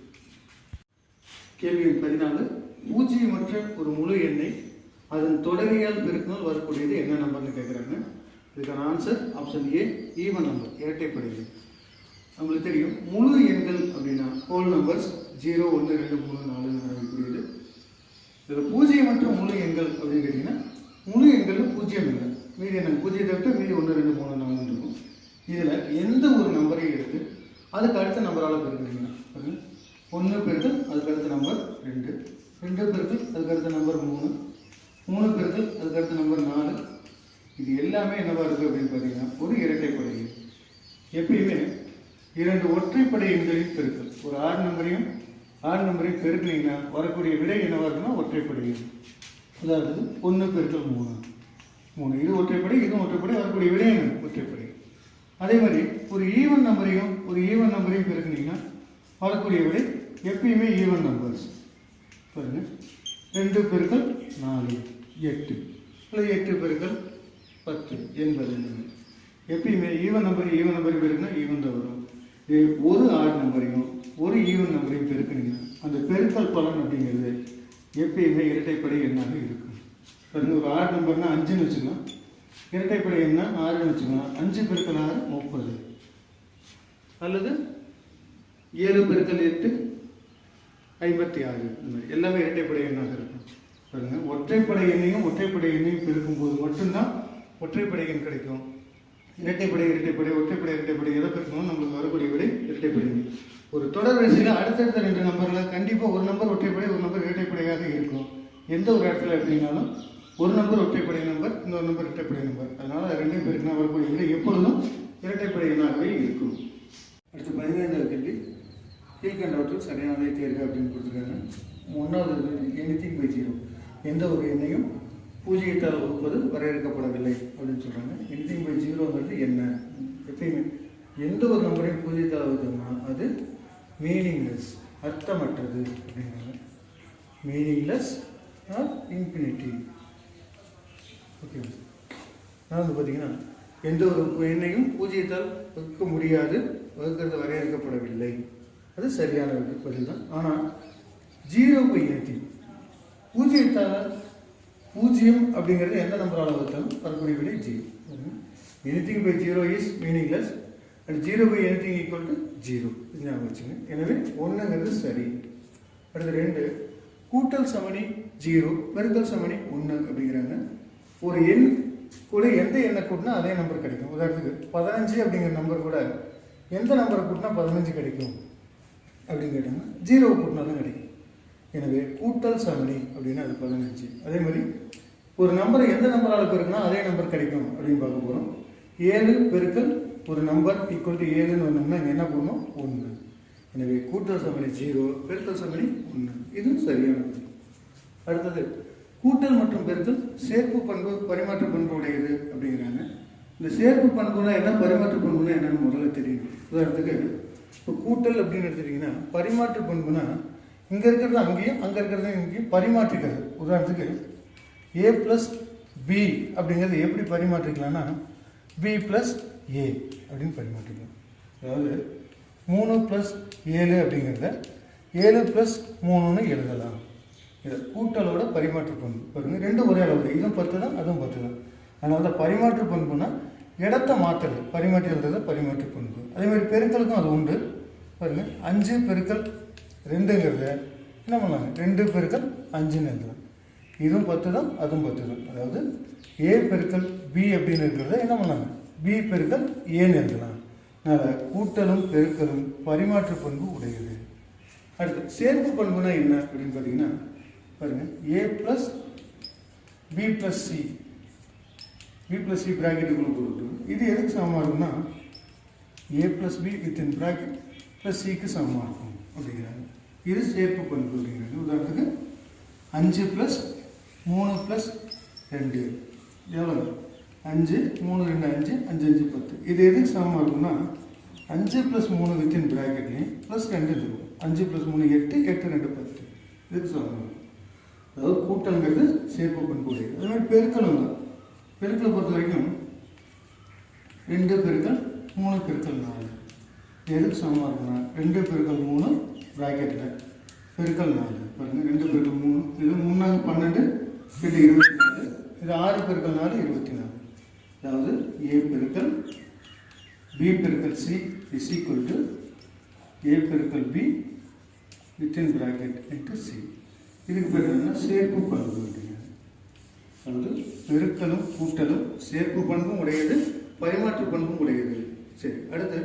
கேள்வி 14. பூஜ்ஜியமற்ற ஒரு முழு எண்ணை அதன் தொடரியால் பெருக்கினால் வரக்கூடியது என்ன நம்பர்னு கேட்குறாங்க. இதுக்கான answer option A even number, இரட்டைப்படை. நம்மளுக்கு தெரியும் முழு எண்கள் அப்படின்னா ஹோல் நம்பர்ஸ் 0, 1, 2, 3, 4 வரக்கூடியது. இதில் பூஜ்ஜியமற்ற முழு எண்கள் அப்படின்னு கேட்டிங்கன்னா முழு எண்கள் பூஜ்ஜியம் இல்லை, மீதி என்ன பூஜ்ஜியத்தை விட்டு மீதி 1, 2, 3, 4 இருக்கும். இதில் எந்த ஒரு நம்பரையும் எடுத்து அதுக்கு அடுத்த நம்பரால் பெருக்கிறீங்கன்னா 1 பெருக்கல் அதுக்கு அடுத்த நம்பர் 2, 2 பெருக்கல் அதுக்கு அடுத்த நம்பர் 3, 3 பெருக்கல் அதுக்கு அடுத்த நம்பர் 4. இது எல்லாமே என்னவா இருக்குது அப்படின்னு பார்த்தீங்கன்னா ஒரு இரட்டைப்படை எண். எப்பயுமே 2 ஒற்றைப்படை எண்களின் பெருக்கல், ஒரு ஆறு நம்பரையும் பெருக்கினீங்கன்னா வரக்கூடிய விடை என்னவா இருக்குன்னா ஒற்றைப்படை எண். அதாவது 1 பெருக்கல் 3, இது ஒற்றைப்படை, இதுவும் ஒற்றைப்படை, வரக்கூடிய விடை என்ன ஒற்றைப்படை. அதே மாதிரி ஒரு ஈவன் நம்பரையும் பெருக்கினீங்கன்னா வரக்கூடிய விடை எப்பயுமே ஈவன் நம்பர்ஸ். பாருங்க 2 பெருக்கல் 4 8, இல்லை 8 பெருக்கல் 10 80. எப்பயுமே ஈவன் நம்பரையும் பெருக்கினா ஈவன் தான் வரும். ஒரு ஆட் நம்பரையும் ஒரு ஈவன் நம்பரையும் பெருக்கினீங்கன்னா அந்த பெருக்கல் பலன் அப்படிங்கிறது எப்பயுமே இரட்டைப்படை எண்ணாக இருக்கும். பாருங்க ஒரு ஆட் நம்பர்னா 5ன்னு வச்சுக்கலாம், இரட்டைப்படை எண்ணா 6ன்னு வச்சுக்கலாம். 5 பெருக்கல் 6 30, அல்லது 7 பெருக்கல் 8 56. இந்த மாதிரி எல்லாமே இரட்டைப்படை எண்ணாக இருக்கும். பாருங்கள், ஒற்றைப்படை எண்ணையும் ஒற்றைப்படை எண்ணையும் பெருக்கும்போது மட்டும்தான் ஒற்றைப்படை எண் கிடைக்கும். இரட்டைப்படை ஒற்றைப்படை எதை பெருக்கணும் நம்மளுக்கு வரக்கூடிய விடை இரட்டைப்படை. ஒரு தொடர் வரிசையில் அடுத்தடுத்த 2 நம்பரில் கண்டிப்பாக ஒரு நம்பர் ஒற்றைப்படை ஒரு நம்பர் இரட்டைப்படையாக இருக்கும். எந்த ஒரு இடத்துல எடுத்தீங்கன்னாலும் ஒரு நம்பர் ஒற்றைப்படை நம்பர், இன்னொரு நம்பர் இரட்டைப்படை நம்பர். அதனால் ரெண்டையும் பெருக்கினா வரக்கூடிய விடை எப்பொழுதும் இரட்டைப்படை எண்ணாகவே இருக்கும். அடுத்து 15வது கேள்வி, கீழ்கண்டவற்றில் சரியானதை தேர்வு அப்படின்னு கொடுத்துருக்காங்க. 1வது எனிதிங் பை 0, எந்த ஒரு எண்ணையும் பூஜ்ஜியத்தால் வகுப்பது வரையறுக்கப்படவில்லை அப்படின்னு சொல்கிறாங்க. எனிதிங் பை 0ங்கிறது என்ன? எப்பயுமே எந்த ஒரு நம்பரையும் பூஜ்ஜியத்தால் வகுத்தோம்னா அது மீனிங்லெஸ், அர்த்தமற்றது அப்படிங்கிறாங்க. Meaningless R infinity. ஓகே, நான் வந்து பார்த்தீங்கன்னா எந்த ஒரு எண்ணையும் பூஜ்ஜியத்தால் வகுக்க முடியாது, வகுக்கிறது வரையறுக்கப்படவில்லை, அது சரியான பதில் தான். ஆனால் 0 பை எனிதிங், பூஜ்ஜியம் அப்படிங்கிறது எந்த நம்பரால் வகுத்தாலும் வரக்கூடிய விடை 0. Anything by 0 is meaningless and 0 by anything equal to 0. இது ஞாபகம் வச்சுங்க. எனவே 1ங்கிறது சரி. அடுத்து 2, கூட்டல் சமணி 0 பெருக்கல் சமணி 1 அப்படிங்கிறாங்க. ஒரு எண் கூட எந்த எண்ணை கூட்டினா அதே நம்பர் கிடைக்கும். உதாரணத்துக்கு 15 அப்படிங்கிற நம்பர் கூட எந்த நம்பரை கூட்டினா 15 கிடைக்கும் அப்படின்னு கேட்டாங்க. 0 கூட்டினா தான் கிடைக்கும். எனவே கூட்டல் சமணி அப்படின்னா அது 15. அதே மாதிரி ஒரு நம்பரை எந்த நம்பரால் பெருக்கினா அதே நம்பர் கிடைக்கும் அப்படின்னு பார்க்க போகிறோம். 7 பெருக்கல் ஒரு நம்பர் ஈக்குவல் டு 7ன்னு வந்தோம்னா இங்கே என்ன பண்ணணும்? 1. எனவே கூட்டல் சமணி 0 பெருக்கல் சமணி 1, இது சரியானது. அடுத்தது, கூட்டல் மற்றும் பெருக்கல் சேர்ப்பு பண்பு பரிமாற்ற பண்பு உடையது அப்படிங்கிறாங்க. இந்த சேர்ப்பு பண்புனா என்ன, பரிமாற்ற பண்புனா என்னன்னு முதல்ல தெரியணும். உதாரணத்துக்கு இப்போ கூட்டல் அப்படின்னு எடுத்துட்டிங்கன்னா பரிமாற்ற பண்புனா இங்கே இருக்கிறது அங்கேயும் அங்கே இருக்கிறது இங்கேயும் பரிமாற்றிக்கிறது. உதாரணத்துக்கு a + b அப்படிங்கிறது எப்படி பரிமாற்றிக்கலாம்னா b + a அப்படின்னு பரிமாற்றிக்கலாம். அதாவது 3 + 7 அப்படிங்கிறத 7 + 3ன்னு எழுதலாம். இதை கூட்டலோட பரிமாற்ற பண்பு. பாருங்கள், ரெண்டும் ஒரே அளவு, இதுவும் 10 தான் அதுவும் 10 தான். அதனால தான் பரிமாற்ற பண்புனா இடத்த மாற்றுறது, பரிமாற்றி எழுதுறது பரிமாற்ற பண்பு. அதே மாதிரி பெருக்கலுக்கும் அது உண்டு. பாருங்கள், 5 பெருக்கல் 2ங்கிறத என்ன பண்ணலாங்க 2 பெருக்கல் 5ன்னு எழுதலாம். இதுவும் 10 தான் அதுவும் 10 தான். அதாவது a பெருக்கல் b அப்படின்னு இருக்கிறத என்ன பண்ணலாங்க b பெருக்கல் ஏன்னு எழுதலாம். அதனால் கூட்டலும் பெருக்கலும் பரிமாற்ற பண்பு உடையது. அடுத்து சேர்ப்பு பண்புனா என்ன அப்படின்னு பார்த்தீங்கன்னா பாருங்கள், a + b + c, b + c ப்ராக்கெட்டுக்குள்ள போட்டு இது எதுக்கு சமமாக இருக்குன்னா a + b within bracket + c சமமாக இருக்கும் அப்படிங்கிறாங்க. இது சேர்ப்பு பண்பு அப்படிங்கிறாங்க. உதாரணத்துக்கு 5 + 3 + 2 எவ்வளோ? 5, 3, 2, 5, 5, 5, 10. இது எதுக்கு சமமாக இருக்குன்னா 5 + 3 வித்தின் ப்ராக்கெட்லையும் +2 இருக்கும். 5 + 3 8, 8, 2, 10. இதுக்கு சமமாக இருக்கும். அதாவது கூட்டல்ங்கிறது சேர்ப்பு பண்பு உடையது. அதே மாதிரி பெருக்கலும் தான். பெருக்கலை பொறுத்த வரைக்கும் 2 பெருக்கல் 3 பெருக்கல் 4 எதுக்கு சமமாக இருக்குன்னா 2 பெருக்கல் 3 ப்ராக்கெட்டில் பெருக்கல் 4. பாருங்கள், 2 பெருக்கல் 3 இது 3 12 இது 24, இது 6 பெருக்கல் 4 24. அதாவது a பெருக்கல் b பெருக்கல் c is equal to a பெருக்கல் b within bracket into c. இதுக்கு பேர் என்ன? சேர்ப்பு பண்பு அப்படிங்கிறது. அதாவது பெருக்கலும் கூட்டலும் சேர்ப்பு பண்பும் உடையது, பரிமாற்ற பண்பும் உடையது. சரி, அடுத்து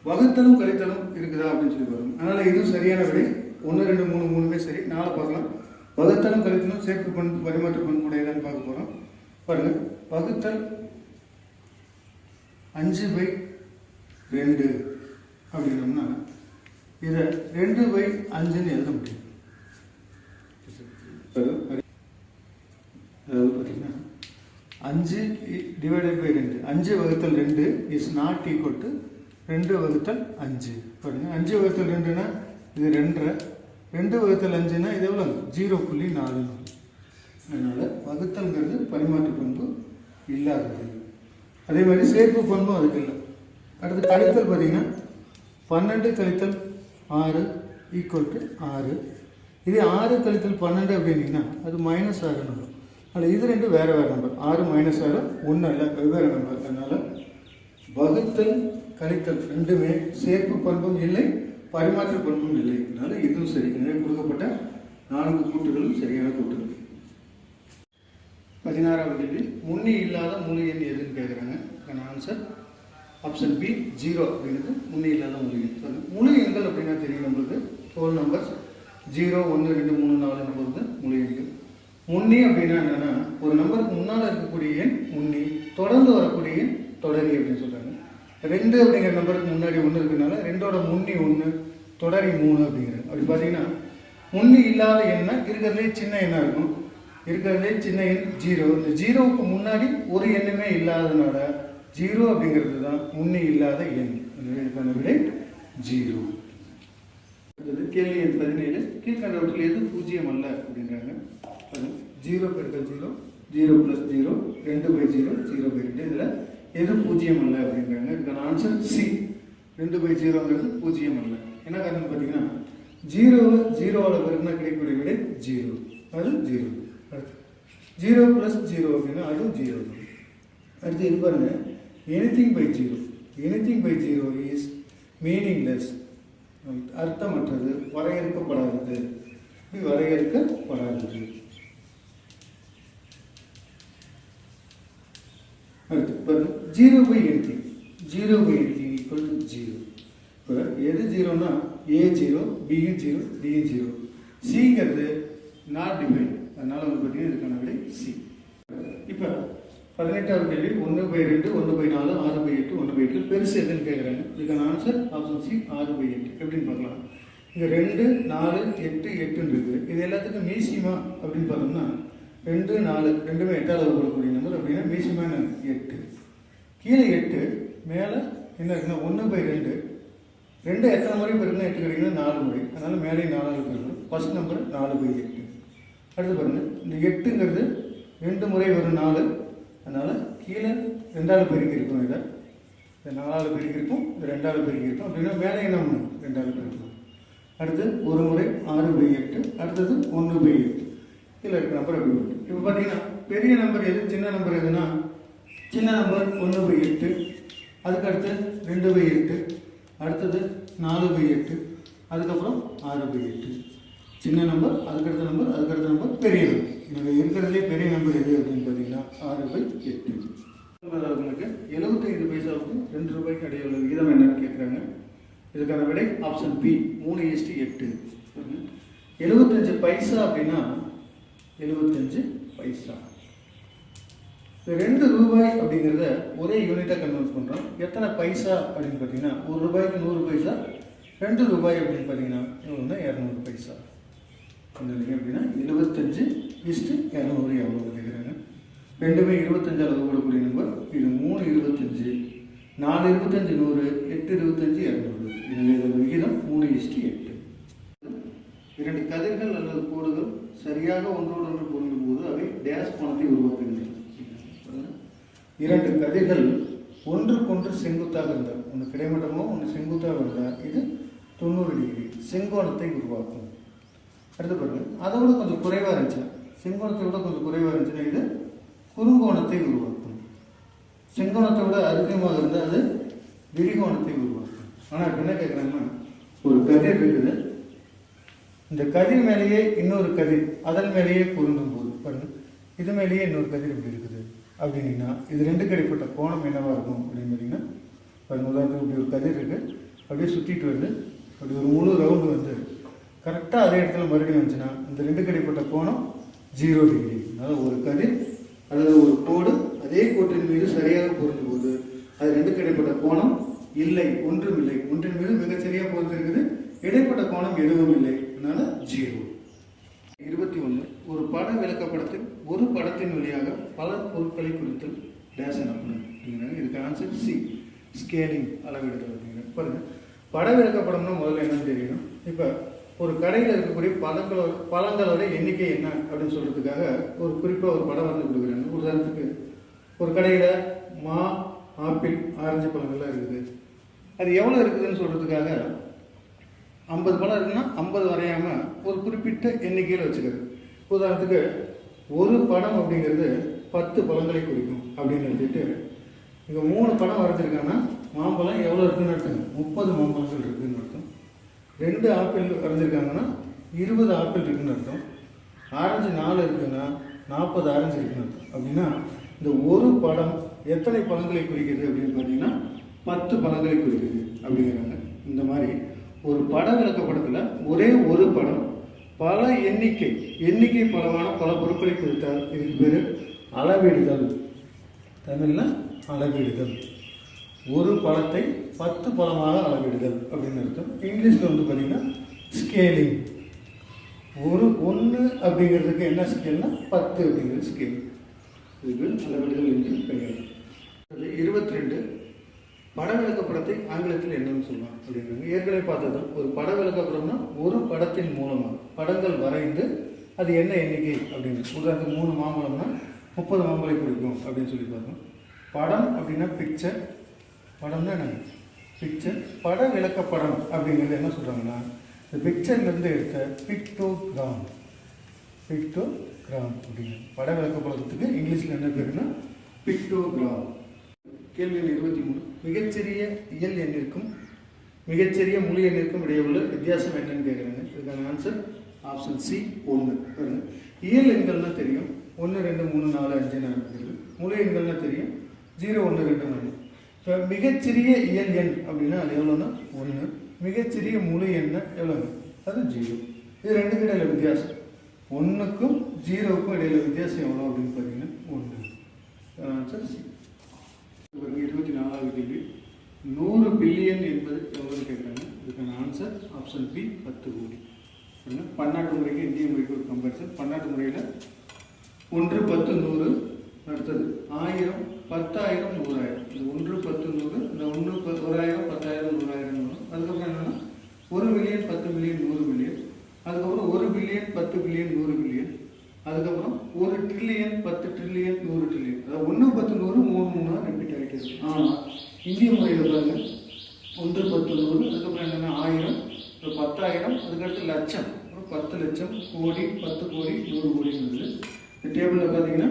வகுத்தலும் கழித்தலும் இருக்குதா அப்படின்னு சொல்லி பாருங்க. அதனால் இதுவும் சரியான விடை. 1, 2, 3 3மே சரி. 4 பார்க்கலாம். வகுத்தலும் கழித்தலும் சேர்ப்பு பண்பு பரிமாற்ற பண்பு உடையதான்னு பார்க்க போகிறோம். பாருங்கள், வகுத்தல் 5/2 அப்படின்னோம்னா இதை 2/5ன்னு எழுத முடியும். அதாவது பார்த்தீங்கன்னா 5 ÷ 2, 5 வகுத்தல் 2 இஸ் நாட் ஈக்குவல் டு 2 வகுத்தல் 5. பாருங்கள், 5 வகுத்தல் 2னா இது 2, 2 வகுத்தல் 5னா இது எவ்வளோ? 0.4. அதனால் வகுத்தல்ங்கிறது பரிமாற்ற பண்பு இல்லாதது. அதே மாதிரி சேர்ப்பு பண்பும் அதுக்கு இல்லை. அடுத்து கழித்தல் பார்த்தீங்கன்னா 12 கழித்தல் 6 ஈக்குவல் டு 6. இதே 6 கழித்தல் 12 அப்படின்னீங்கன்னா அது -6ன்னு வரும். அதில் இது ரெண்டும் வேறு வேறு நம்பர். 6 -6 ஒன்றும் இல்லை, வெவ்வேறு நம்பர். அதனால் வகுத்தல் கழித்தல் ரெண்டுமே சேர்ப்பு பண்பும் இல்லை, பரிமாற்ற பண்பும் இல்லை. அதனால இதுவும் சரி. எனவே கொடுக்கப்பட்ட 4 கூட்டுகளும் சரியான கூட்டுகள். 16வது கேள்வி, முன்னி இல்லாத முழு எண் எதுன்னு கேட்குறாங்க. அதுக்கான ஆன்சர் ஆப்ஷன் பி 0 அப்படிங்கிறது முன்னி இல்லாத முழு எண். முழு எண்கள் அப்படின்னா தெரியும் நம்மளுக்கு ஹோல் நம்பர்ஸ் 0, 1, 2, 3, 4 பொறுத்து முழு எண்கள். முன்னி அப்படின்னா என்னன்னா ஒரு நம்பருக்கு முன்னால் இருக்கக்கூடிய எண் முன்னி, தொடர்ந்து வரக்கூடிய எண் தொடரி அப்படின்னு சொல்றாங்க. 2 அப்படிங்கிற நம்பருக்கு முன்னாடி 1 இருக்குனால 2ஓட முன்னி 1, தொடரி 3 அப்படிங்கிறாங்க. அப்படி பார்த்தீங்கன்னா முன்னி இல்லாத எண்ணா இருக்கிறதுலே சின்ன எண்ணா இருக்கும். இருக்கிறதுலே சின்ன எண் 0. இந்த 0க்கு முன்னாடி ஒரு எண்ணுமே இல்லாததுனால 0 அப்படிங்கிறது தான் முன்னி இல்லாத எண். இதுக்கான விடை 0. அடுத்தது கேள்வி எண் 17, கீழ்கண்டவற்றில் எது பூஜ்ஜியம் அல்ல அப்படின்றாங்க. 0 பெருக்கல் 0, 0 + 0, 2/0, 0/2. இதில் எது பூஜ்ஜியம் அல்ல அப்படின்றாங்க. இதுக்கான ஆன்சர் சி 2/0ங்கிறது பூஜ்ஜியம் அல்ல. என்ன காரணம் பார்த்தீங்கன்னா 0வை 0ஆல் பெருக்கினா கிடைக்கக்கூடிய விடை 0, அது 0. அடுத்து 0 + 0 அப்படின்னா அதுவும் 0 தான். அடுத்து இது பாருங்க, anything by 0. Anything by 0 is meaningless, அர்த்தமற்றது, வரையறுக்கப்படாதது. இப்படி வரையறுக்கப்படாதது. அடுத்து பாருங்க 0/anything. 0/anything = 0. இப்போ எது 0னா A 0, B 0, D 0. சிங்கிறது நாட் டிஃபைன். அதனால வந்து பார்த்தீங்கன்னா இதுக்கான விடை சி. இப்போ 18வது கேள்வி, 1/2, 1/4, 6/8, 1/8 பெருசு எதுன்னு கேட்குறாங்க. இதுக்கான ஆன்சர் ஆப்ஷன் சி 6/8. எப்படின்னு பார்க்கலாம். இங்கே 2, 4, 8, 8ன்னு இருக்குது. இது எல்லாத்துக்கும் மீசிமா அப்படின்னு பார்த்தோம்னா 2, 4 ரெண்டுமே 8ஆல் வகுக்கக்கூடிய நம்பர். அப்படின்னா மீசிமா 8. கீழே 8, மேலே என்ன இருக்குன்னா 1/2. 2 எத்தனை முறை பெருக்குன்னா 8 கிடைக்குன்னா 4 முறை. அதனால் மேலே 4ஆல் பெருக்கணும். First number 4/8. அடுத்து பாருங்கள், இந்த 8ங்கிறது 2 முறை வரும் 4. அதனால் கீழே 2ஆல் பெருக்கி இருக்கும். இதை 4ஆல் பெருக்கி இருக்கும், இது 2ஆல் பெருக்கி இருக்கும். அப்படின்னா மேலே என்ன பண்ணணும், 2ஆல் பெருக்கணும். அடுத்து ஒரு முறை 6/8, அடுத்தது 1/8. கீழே இருக்க நம்பர் அப்படி வரும். இப்போ பார்த்தீங்கன்னா பெரிய நம்பர் எது, சின்ன நம்பர் எதுனா சின்ன நம்பர் 1/8, அதுக்கடுத்து 2/8, அடுத்தது 4/8, அதுக்கப்புறம் 6/8. சின்ன நம்பர், அதுக்கடுத்த நம்பர், அதுக்கடுத்த நம்பர், பெரிய நம்பர். இதில் இருக்கிறதுலே பெரிய நம்பர் எது அப்படின்னு பார்த்தீங்கன்னா 6/8. உங்களுக்கு 75 பைசாவுக்கு 2 ரூபாய்க்கு இடையே உள்ள விகிதம் என்னன்னு கேட்குறாங்க. இதுக்கான விடை ஆப்ஷன் பி 3:8. 75 பைசா அப்படின்னா 75 பைசா. 2 ரூபாய் அப்படிங்கிறத ஒரே யூனிட்டாக கன்வெர்ட் பண்ணுறோம். எத்தனை பைசா அப்படின்னு பார்த்தீங்கன்னா 1 ரூபாய்க்கு 100 பைசா, 2 ரூபாய் அப்படின்னு பார்த்தீங்கன்னா எவ்வளோன்னா 200 பைசா. இல்லைங்க அப்படின்னா 75:200 எவ்வளோ கேட்குறாங்க. ரெண்டுமே 25ஆல் வகுக்கக்கூடிய நம்பர். இது 3 25, 4 25 100, 8 25 200. இதோட விகிதம் 3:8. 2 கதிர்கள் அல்லது கோடுகள் சரியாக ஒன்றோடு ஒன்று பொருந்தும் போது அவை டேஷ் கோணத்தை உருவாக்குகின்றன. 2 கதிர்கள் ஒன்றுக்கொன்று செங்குத்தாக இருந்தால், ஒன்று கிடைமட்டமோ ஒன்று செங்குத்தாக இருந்தால் இது 90 டிகிரி செங்கோணத்தை உருவாக்கும். அடுத்து பாருங்க, அதை விட கொஞ்சம் குறைவாக இருந்துச்சுன்னா, செங்கோணத்தை விட கொஞ்சம் குறைவாக இருந்துச்சுன்னா இது குறுங்கோணத்தை உருவாக்கும். செங்கோணத்தை விட அதிகமாக இருந்தால் அது விரிகோணத்தை உருவாக்கும். ஆனால் இப்போ என்ன கேட்குறாங்கன்னா, ஒரு கதிர் இருக்குது, இந்த கதிர் மேலேயே இன்னொரு கதிர் அதன் மேலேயே பொருந்தும் போது பாருங்க, இது மேலேயே இன்னொரு கதிர் இப்படி இருக்குது அப்படின்னீங்கன்னா இது 2க்கு இடைப்பட்ட கோணம் என்னவாக இருக்கும் அப்படின்னு பார்த்தீங்கன்னா பாருங்க, உதாரணத்துக்கு இப்படி ஒரு கதிர் இருக்குது, அப்படியே சுற்றிட்டு வருது, அப்படி ஒரு முழு ரவுண்டு வந்து கரெக்டாக அதே இடத்துல மறுபடியும் வந்துச்சுன்னா இந்த 2க்கு இடைப்பட்ட கோணம் 0 டிகிரி. அதனால் ஒரு கதிர் அல்லது ஒரு கோடு அதே கோட்டின் மீது சரியாக பொருந்தும் போது அது 2க்கு இடைப்பட்ட கோணம் இல்லை, ஒன்றும் இல்லை. ஒன்றின் மீது மிகச்சரியாக பொருந்திருக்குது, இடைப்பட்ட கோணம் எதுவும் இல்லை, அதனால 0. 21 ஒரு பட விளக்கப்படத்தில் ஒரு படத்தின் வழியாக பல பொருட்களை குறித்தல் டேஷ் எனப்படும் அப்படிங்கிறாங்க. இதுக்கு ஆன்சர் சி ஸ்கேலிங், அளவிடுதல் அப்படிங்கிறாங்க. பாருங்க, பட விளக்கப்படம்னா முதல்ல என்னன்னு தெரியணும். இப்போ ஒரு கடையில் இருக்கக்கூடிய பழங்களோட எண்ணிக்கை என்ன அப்படின்னு சொல்கிறதுக்காக ஒரு குறிப்பாக ஒரு படம் வந்து கொடுக்குறாங்க. உதாரணத்துக்கு ஒரு கடையில் மா, ஆப்பிள், ஆரஞ்சு பழங்கள்லாம் இருக்குது. அது எவ்வளோ இருக்குதுன்னு சொல்கிறதுக்காக 50 பழம் இருக்குன்னா 50 வரையாமல் ஒரு குறிப்பிட்ட எண்ணிக்கையில் வச்சுக்கிறது. உதாரணத்துக்கு ஒரு படம் அப்படிங்கிறது 10 பழங்களை குறிக்கும் அப்படின்னு எழுதிட்டு இங்கே 3 படம் வரைஞ்சிருக்காங்கன்னா மாம்பழம் எவ்வளோ இருக்குதுன்னு அர்த்தம், 30 மாம்பழங்கள் இருக்குதுன்னு அர்த்தம். 2 ஆப்பிள் வரைஞ்சிருக்காங்கன்னா 20 ஆப்பிள் இருக்குன்னு அர்த்தம். ஆரஞ்சு 4 இருக்குன்னா 40 ஆரஞ்சு இருக்குன்னு அர்த்தம். அப்படின்னா இந்த ஒரு படம் எத்தனை பழங்களை குறிக்குது அப்படின்னு பார்த்தீங்கன்னா 10 பழங்களை குறிக்குது அப்படிங்கிறாங்க. இந்த மாதிரி ஒரு பட விளக்கப்படத்தில் ஒரே ஒரு படம் பல எண்ணிக்கை பலமான பல பொருட்களை குறித்தால் இதுக்கு பேர் அளவிடுதல். தமிழில் அளவிடுதல். ஒரு பழத்தை 10 பழமாக அளவிடுதல் அப்படின்னு அர்த்தம். இங்கிலீஷில் வந்து பார்த்தீங்கன்னா ஸ்கேலிங். ஒன்று அப்படிங்கிறதுக்கு என்ன ஸ்கேல்னா 10 அப்படிங்கிற ஸ்கேல். இதுக்கு அளவிடுதல் என்று பெயர். 22 பட விளக்கப்படத்தை ஆங்கிலத்தில் என்னன்னு சொல்லலாம் அப்படிங்கிறாங்க. ஏற்கனவே பார்த்தது ஒரு பட விளக்கப்படம்னா ஒரு படத்தின் மூலமாக படங்கள் வரைந்து அது என்ன எண்ணிக்கை அப்படின்னு. உதாரணத்துக்கு 3 மாம்பழம்னா 30 மாம்பழை குறிக்கும் அப்படின்னு சொல்லி பார்த்தோம். படம் அப்படின்னா பிக்சர். படம்னா என்ன? பிக்சர். பட விளக்கப்படம் அப்படிங்கிறது என்ன சொல்கிறாங்கன்னா இந்த பிக்சர்லேருந்து எடுத்த பிக்டோகிராம் அப்படிங்க. பட விளக்கப்படத்துக்கு இங்கிலீஷில் என்ன பேருன்னா பிக்டோகிராம். கேள்வி 23. மிகச்சிறிய இயல் எண்ணிற்கும் மிகச்சிறிய முழு எண்ணிற்கும் இடையே உள்ள வித்தியாசம் என்னன்னு கேட்குறாங்க. இதுக்கான ஆன்சர் ஆப்ஷன் சி 1. இயல் எண்கள்னா தெரியும் 1 2 3 4 5 4. முழு எண்கள்னா தெரியும் 0 1 2 3. இப்போ மிகச்சிறிய இயல் எண் அப்படின்னா அது எவ்வளோன்னா 1. மிகச்சிறிய முழு எண்ணை எவ்வளோங்க? அது 0. இது ரெண்டுக்கும் இடையில வித்தியாசம் 1க்கும் 0க்கும் இடையில வித்தியாசம் எவ்வளோ அப்படின்னு பார்த்தீங்கன்னா 1. Answer C. 24வது கேள்வி 100 பில்லியன் என்பது எவ்வளோன்னு கேட்குறாங்க. இதுக்கான ஆன்சர் ஆப்ஷன் பி 10 கோடி. பன்னாட்டு முறைக்கு இந்திய முறைக்கு ஒரு கம்பேரிசன். பன்னாட்டு முறையில் 1 10 100, அடுத்தது 1000 10,000 100,000. இது 1 10 100, இந்த 1 1000 10,000 100,000 வரும். அதுக்கப்புறம் என்னென்னா 1 மில்லியன் 10 மில்லியன் 100 மில்லியன். அதுக்கப்புறம் 1 பில்லியன் 10 பில்லியன் 100 பில்லியன். அதுக்கப்புறம் 1 ட்ரில்லியன் 10 ட்ரில்லியன் 100 ட்ரில்லியன். அதாவது 1 10 100 3 ரிப்பீட் ஆகிட்டே இருக்கும். ஆனால் இந்திய முறையில் பாருங்க 1 10 100, அதுக்கப்புறம் என்னென்னா 1000, 10,000, அதுக்கடுத்து லட்சம், 10 லட்சம், கோடி, 10 கோடி, 100 கோடிங்கிறது. இந்த டேபிளில் பார்த்தீங்கன்னா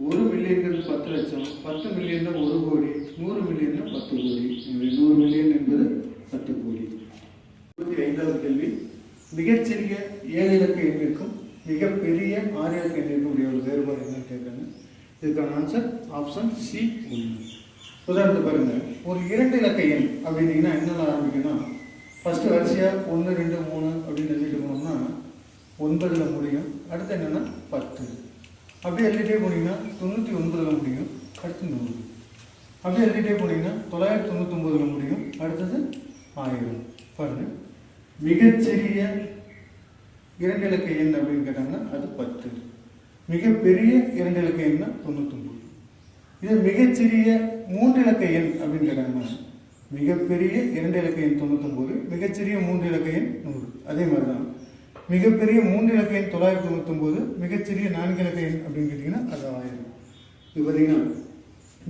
1 மில்லியன்கிறது 10 லட்சம், 10 மில்லியன் 1 கோடி, 100 மில்லியன் 10 கோடி. 100 மில்லியன் என்பது 10 கோடி. 25வது கேள்வி மிகச்சிறிய 7 இலக்க எண்ணிற்கும் மிகப்பெரிய 6 இலக்க எண்ணிற்கும் உடைய ஒரு வேறுபாடு என்னன்னு கேட்குறாங்க. இதுக்கான ஆன்சர் ஆப்ஷன் சி 1. உதாரணத்தை பாருங்க, ஒரு 2 இலக்க எண் அப்படின்னீங்கன்னா என்னென்ன ஆரம்பிக்குன்னா ஃபஸ்ட்டு வரிசையாக 1 2 3 அப்படின்னு எழுதிட்டு போனோம்னா 9ல் முடியும். அடுத்து என்னென்னா 10. அப்படியே எழுதிட்டே போனீங்கன்னா 99ல் முடியும். அடுத்து 100. அப்படியே எழுதிட்டே போனீங்கன்னா 999ல் முடியும். அடுத்தது 1000. பாருங்கள், மிகச்சிறிய 2 இலக்க எண் அப்படின்னு கேட்டாங்கன்னா அது 10. மிகப்பெரிய 2 இலக்க எண்ணா 99. இது மிகச்சிறிய 3 இலக்க எண் அப்படின்னு கேட்டாங்கன்னா மிகப்பெரிய 2 இலக்க எண் 99, மிகச்சிறிய 3 இலக்க எண் 100. அதே மாதிரி தான் மிகப்பெரிய 3 இலக்க எண் 999, மிகச்சிறிய 4 இலக்க எண் அப்படின்னு கேட்டிங்கன்னா அது 1000. இது பார்த்தீங்கன்னா